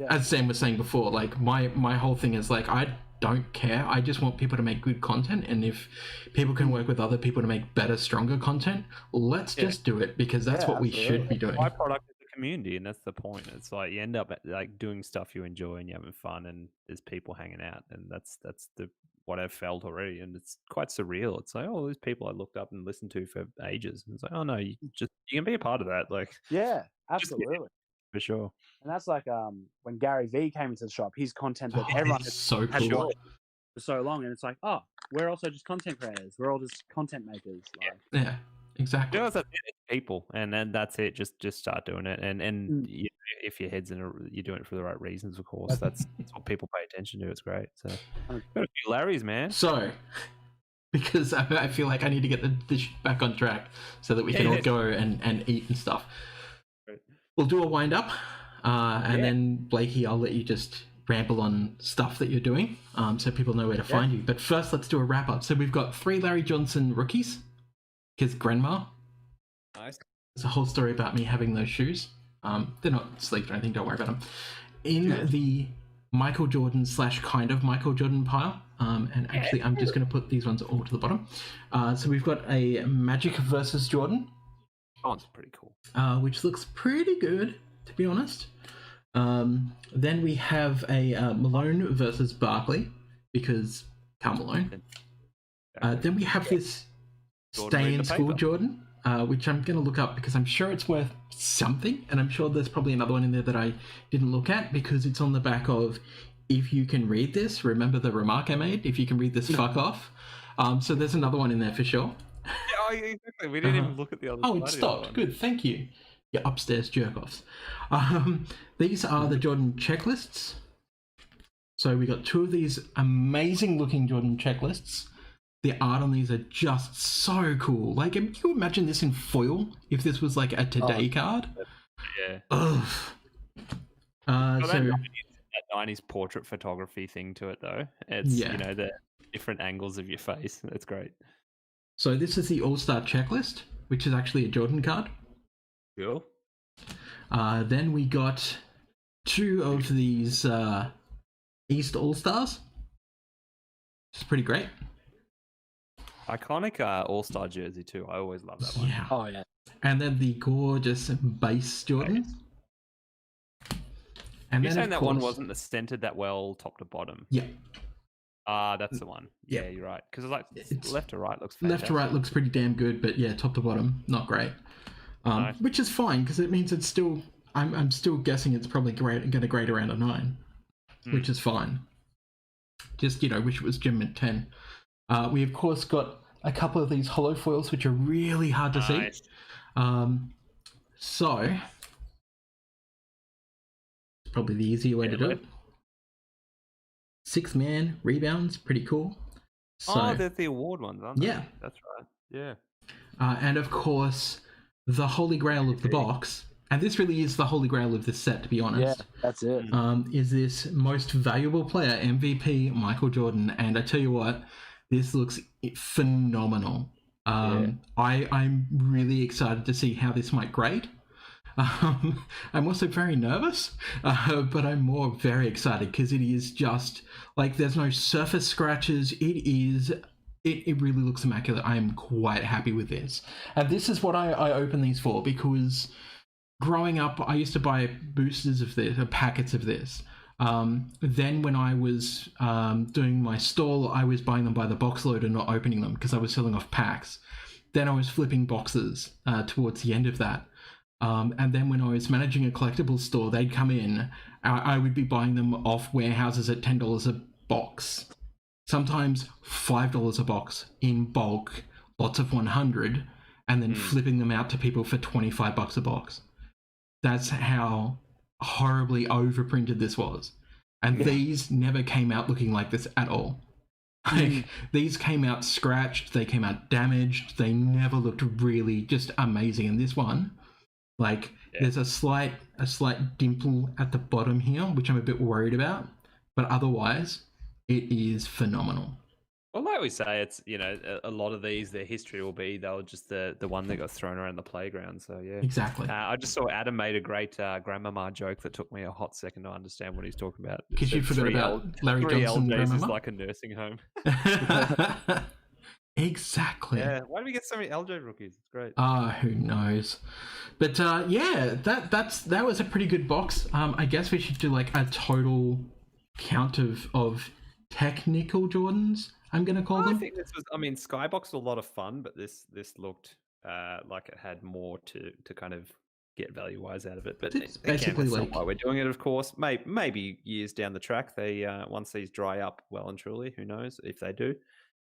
As Sam was saying before, my whole thing is I don't care. I just want people to make good content, and if people can work with other people to make better, stronger content, let's just do it, because that's what we should be doing. My product is the community, and that's the point. It's you end up doing stuff you enjoy and you're having fun, and there's people hanging out, and that's what I've felt already, and it's quite surreal. It's these people I looked up and listened to for ages, and it's oh no, you can be a part of that. Absolutely. For sure. And that's when Gary V came into the shop, his content that everyone had cool for so long, and it's we're also just content creators. We're all just content makers. Yeah, exactly. It's people, and then that's it. Just start doing it, and if your head's you're doing it for the right reasons, of course. That's what people pay attention to. It's great. So, got a few Larrys, man. So, because I feel like I need to get this back on track so that we can all go and eat and stuff. We'll do a wind up, and then Blakey, I'll let you just ramble on stuff that you're doing, so people know where to find you. But first, let's do a wrap up. So we've got 3 Larry Johnson rookies, his grandma. Nice. There's a whole story about me having those shoes. They're not sleeked or anything. Don't worry about them. In the Michael Jordan / kind of Michael Jordan pile. And actually, I'm just going to put these ones all to the bottom. So we've got a Magic versus Jordan. Oh, it's pretty cool. Which looks pretty good, to be honest. Then we have a Malone versus Barkley, because Karl Malone. Then we have this Stay in School Jordan, which I'm going to look up because I'm sure it's worth something, and I'm sure there's probably another one in there that I didn't look at, because it's on the back of, if you can read this, remember the remark I made, if you can read this, fuck off. So there's another one in there for sure. Oh, exactly. We didn't even look at the other. Oh, it stopped. Good, thank you. Yeah, upstairs jerk-offs. These are the Jordan checklists. So we got 2 of these amazing-looking Jordan checklists. The art on these are just so cool. Can you imagine this in foil if this was a Today card? Yeah. Ugh. That 90s portrait photography thing to it, though. It's the different angles of your face. That's great. So this is the All-Star checklist, which is actually a Jordan card. Cool. Then we got 2 of these East All-Stars, which is pretty great. Iconic All-Star jersey too. I always love that one. Yeah. Oh yeah. And then the gorgeous base Jordan. And you're saying that one wasn't centered that well, top to bottom. Yeah. That's the one. Yeah, you're right. Because it's left to right looks fantastic. Left to right looks pretty damn good, but yeah, top to bottom, not great. Nice. Which is fine, because it means it's still. I'm still guessing it's probably going to grade around a 9, which is fine. Just wish it was Gem at 10. We of course got a couple of these holo foils, which are really hard to see. So it's probably the easier way to do it. 6-man rebounds, pretty cool. So, they're the award ones, aren't they? Yeah, that's right. Yeah. And of course, the holy grail of the box, and this really is the holy grail of this set, to be honest. Yeah, that's it. Is this most valuable player, MVP, Michael Jordan. And I tell you what, this looks phenomenal. I'm really excited to see how this might grade. I'm also very nervous, but I'm very excited because it is just there's no surface scratches. It really looks immaculate. I am quite happy with this. And this is what I open these for, because growing up, I used to buy boosters of this, or packets of this. Then when I was doing my stall, I was buying them by the box load and not opening them because I was selling off packs. then I was flipping boxes towards the end of that. And then when I was managing a collectibles store, they'd come in. I would be buying them off warehouses at $10 a box, sometimes $5 a box in bulk, lots of 100, and then flipping them out to people for $25 a box. That's how horribly overprinted this was. And these never came out looking like this at all. Like, these came out scratched, they came out damaged, they never looked really just amazing. And this one, like, there's a slight dimple at the bottom here, which I'm a bit worried about, but otherwise, it is phenomenal. Well, like we say, it's, you know, a lot of these, their history will be they were just the one that got thrown around the playground. So yeah, exactly. I just saw Adam made a great grandmama joke that took me a hot second to understand what he's talking about. Because you forgot about Larry Johnson. LJs is like a nursing home. Exactly. Yeah. Why do we get so many LJ rookies? It's great. Who knows? But yeah, that was a pretty good box. I guess we should do like a total count of technical Jordans, I'm gonna call them. I think this was. I mean, Skybox was a lot of fun, but this looked like it had more to kind of get value wise out of it. But it's basically that's like not why we're doing it. Of course, maybe years down the track, they once these dry up well and truly, who knows if they do,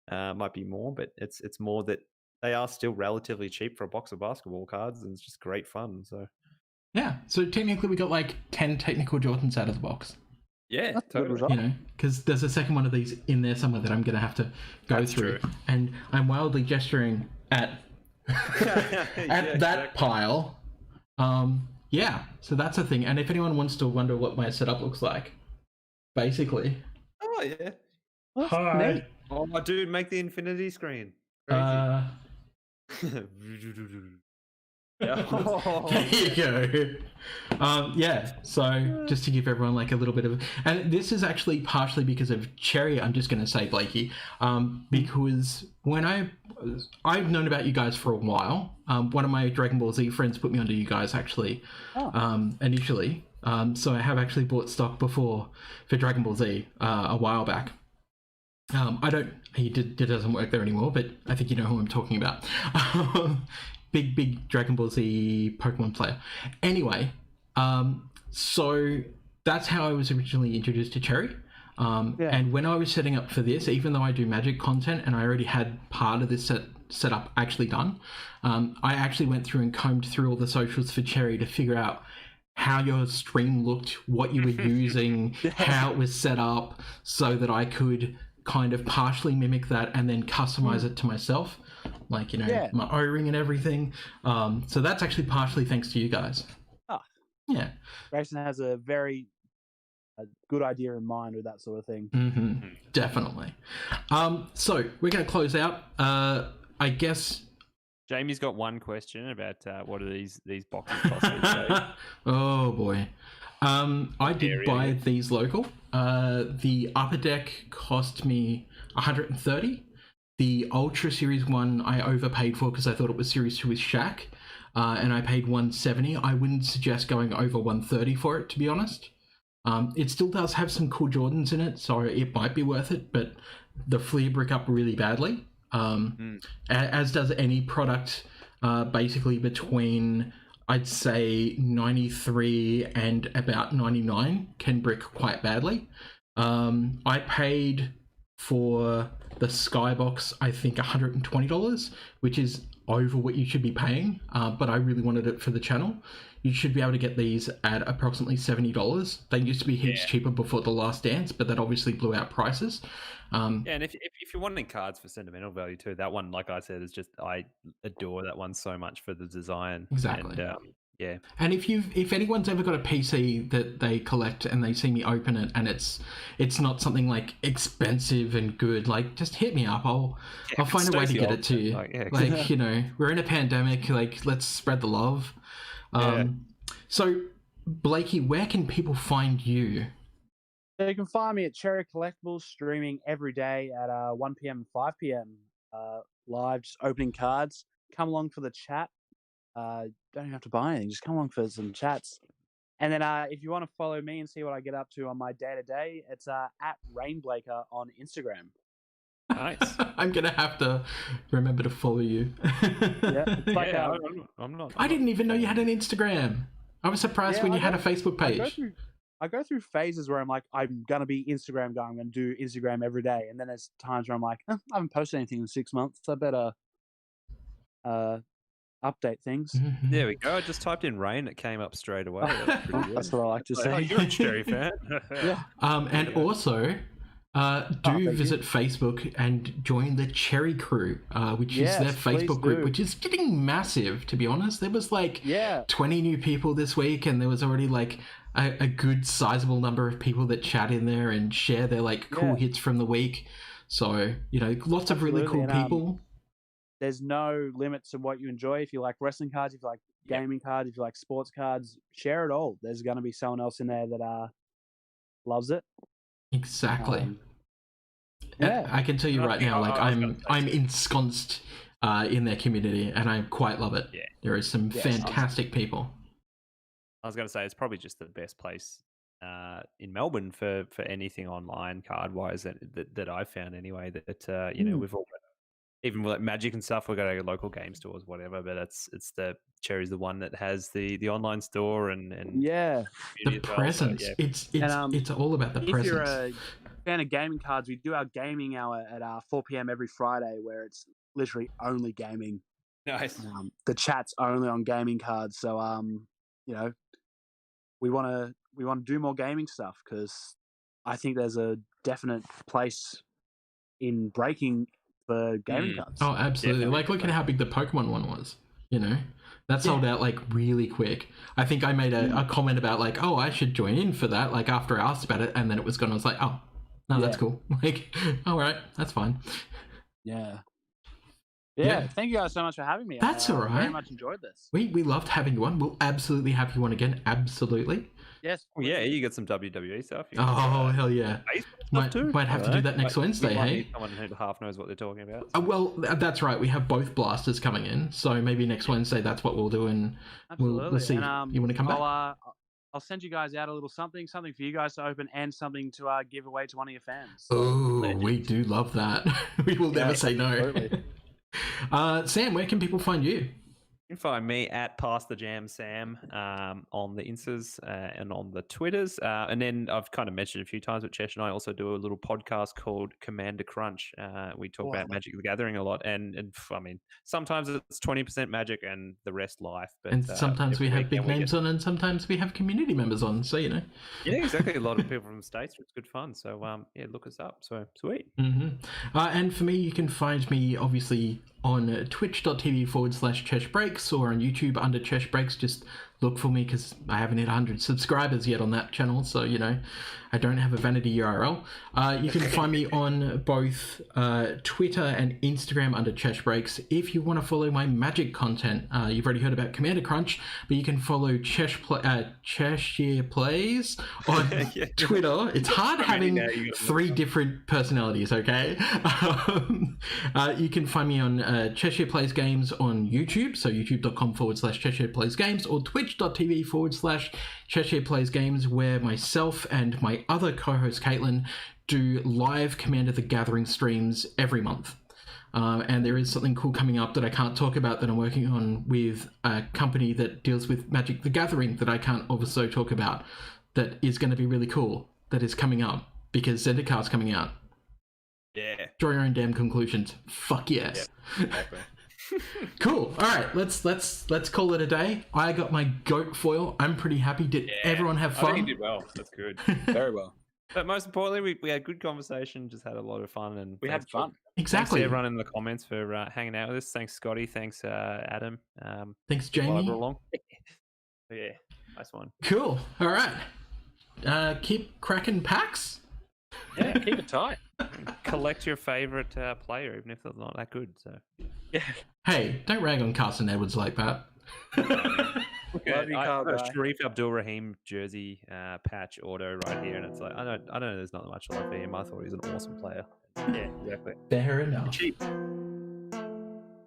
might be more. But it's more that they are still relatively cheap for a box of basketball cards, and it's just great fun. So yeah, so technically we got like 10 technical Jordans out of the box. Yeah, totally. You know, because there's a second one of these in there somewhere that I'm going to have to go through. True. And I'm wildly gesturing at that pile. Yeah, so that's a thing. And if anyone wants to wonder what my setup looks like, basically. Oh, yeah. Hi. Neat. Oh, dude, make the infinity screen. There you go. Yeah, so just to give everyone like a little bit of, and this is actually partially because of Cherry, I'm just going to say, Blakey, because when I've known about you guys for a while. One of my Dragon Ball Z friends put me onto you guys actually, initially. So I have actually bought stock before for Dragon Ball Z a while back. It doesn't work there anymore, but I think you know who I'm talking about. Big Dragon Ball Z Pokemon player. Anyway, so that's how I was originally introduced to Cherry. And when I was setting up for this, even though I do Magic content and I already had part of this setup actually done, I actually went through and combed through all the socials for Cherry to figure out how your stream looked, what you were using, how it was set up, so that I could kind of partially mimic that and then customize it to myself, like, you know, my O-ring and everything. So that's actually partially thanks to you guys. Yeah, Grayson has a very good idea in mind with that sort of thing. Definitely. So we're going to close out. I guess Jamie's got one question about what are these boxes cost. Oh boy. I did buy these local. The upper deck cost me $130. The Ultra Series 1 I overpaid for because I thought it was Series 2 with Shaq, and I paid $170. I wouldn't suggest going over $130 for it, to be honest. It still does have some cool Jordans in it, so it might be worth it, but the flea brick up really badly, as does any product, basically between, I'd say, 93 and about 99 can brick quite badly. I paid for the Skybox, I think, $120, which is over what you should be paying, but I really wanted it for the channel. You should be able to get these at approximately $70. They used to be heaps cheaper before The Last Dance, but that obviously blew out prices. And if you're wanting cards for sentimental value too, that one, like I said, is just, I adore that one so much for the design. Exactly. And, and if anyone's ever got a PC that they collect and they see me open it and it's not something like expensive and good, like, just hit me up. I'll find a way to get it to you. Like, you know, we're in a pandemic, like, let's spread the love. So Blakey, where can people find you? So you can find me at Cherry Collectables, streaming every day at 1 p.m. 5 p.m. Live, just opening cards. Come along for the chat. Don't even have to buy anything. Just come along for some chats. And then if you want to follow me and see what I get up to on my day-to-day, it's at Rainblaker on Instagram. Nice. I'm gonna have to remember to follow you. It's like, I'm not. I didn't even know you had an Instagram. I was surprised when you had a Facebook page. I go through phases where I'm like, I'm gonna be Instagram guy. I'm gonna do Instagram every day, and then there's times where I'm like, I haven't posted anything in 6 months. So I better update things. Mm-hmm. There we go. I just typed in rain. It came up straight away. That's pretty good. That's what I like to say. Oh, you're a Cherry fan. Yeah. And also, visit Facebook and join the Cherry Crew, which is their Facebook group, which is getting massive, to be honest. There was like 20 new people this week, and there was already like a good sizable number of people that chat in there and share their like cool hits from the week. So, lots of really cool people. There's no limit to what you enjoy. If you like wrestling cards, if you like gaming cards, if you like sports cards, share it all. There's going to be someone else in there that loves it. Exactly. I can tell you right now, like I'm ensconced in their community, and I quite love it. Yeah. There is some fantastic people. I was going to say it's probably just the best place in Melbourne for anything online card wise that I've found anyway. That we've all even with like Magic and stuff, we got our local game stores, whatever. But it's the Cherry's the one that has the online store and the presence. Well, so, it's all about the presence. If you're a fan of gaming cards, we do our gaming hour at 4 p.m. every Friday, where it's literally only gaming. Nice. The chat's only on gaming cards, so we want to do more gaming stuff because I think there's a definite place in breaking for gaming cards. Oh, absolutely. Definitely. Like, look at how big the Pokemon one was, That sold out, like, really quick. I think I made a comment about, like, oh, I should join in for that, like, after I asked about it, and then it was gone. I was like, oh, no, that's cool. Like, all right, that's fine. Yeah. Thank you guys so much for having me. That's all right. I very much enjoyed this. We loved having you on. We'll absolutely have you on again. Absolutely. Yes. Well, yeah, you get some WWE stuff. Hell yeah. Might have to do that next Wednesday, hey? Someone who half knows what they're talking about. Well, that's right. We have both blasters coming in, so maybe next Wednesday that's what we'll do, and we'll see. And, you want to come back? I'll send you guys out a little something for you guys to open, and something to give away to one of your fans. Oh, we do love that. We will never say no. Sam, where can people find you? You can find me at Pass the Jam Sam on the Instas and on the Twitters. And then I've kind of mentioned a few times, but Chesh and I also do a little podcast called Commander Crunch. We talk about Magic the Gathering a lot. And I mean, sometimes it's 20% Magic and the rest life. But, and sometimes we have big names on, and sometimes we have community members on. So, Yeah, exactly. A lot of people from the States. It's good fun. So, look us up. So, sweet. Mm-hmm. And for me, you can find me, obviously, on twitch.tv/Chesh Breaks, or on YouTube under Chesh Breaks. Just look for me because I haven't hit 100 subscribers yet on that channel, so I don't have a vanity URL. You can find me on both Twitter and Instagram under Chesh Breaks. If you want to follow my Magic content, you've already heard about Commander Crunch, but you can follow Cheshire Plays on Twitter. It's hard having 3 different personalities, okay? You can find me on Cheshire Plays Games on YouTube, so youtube.com/Cheshire Plays Games, or twitch.tv/Cheshire Plays Games, where myself and my other co-host Caitlin do live Commander the Gathering streams every month. And there is something cool coming up that I can't talk about that I'm working on with a company that deals with Magic the Gathering that I can't also talk about, that is going to be really cool, that is coming up because Zendikar's coming out. Yeah. Draw your own damn conclusions. Fuck yes. Yeah, exactly. Cool. All right, let's call it a day. I got my goat foil. I'm pretty happy. Did everyone have fun? I think you did well. That's good. Very well. But most importantly, we had good conversation. Just had a lot of fun, and we had fun. Exactly. Thanks to everyone in the comments for hanging out with us. Thanks, Scotty. Thanks, Adam. Thanks, Jamie. Along. Yeah, nice one. Cool. All right. Keep cracking packs. Yeah, keep it tight. Collect your favorite player, even if they're not that good. So. Yeah. Hey, don't rag on Carson Edwards like that. Love you, Carl. Sharif Abdul Rahim jersey patch auto right here, and it's like I don't know. There's not much love for him. I thought he was an awesome player. Yeah, exactly. Fair enough. Cheap.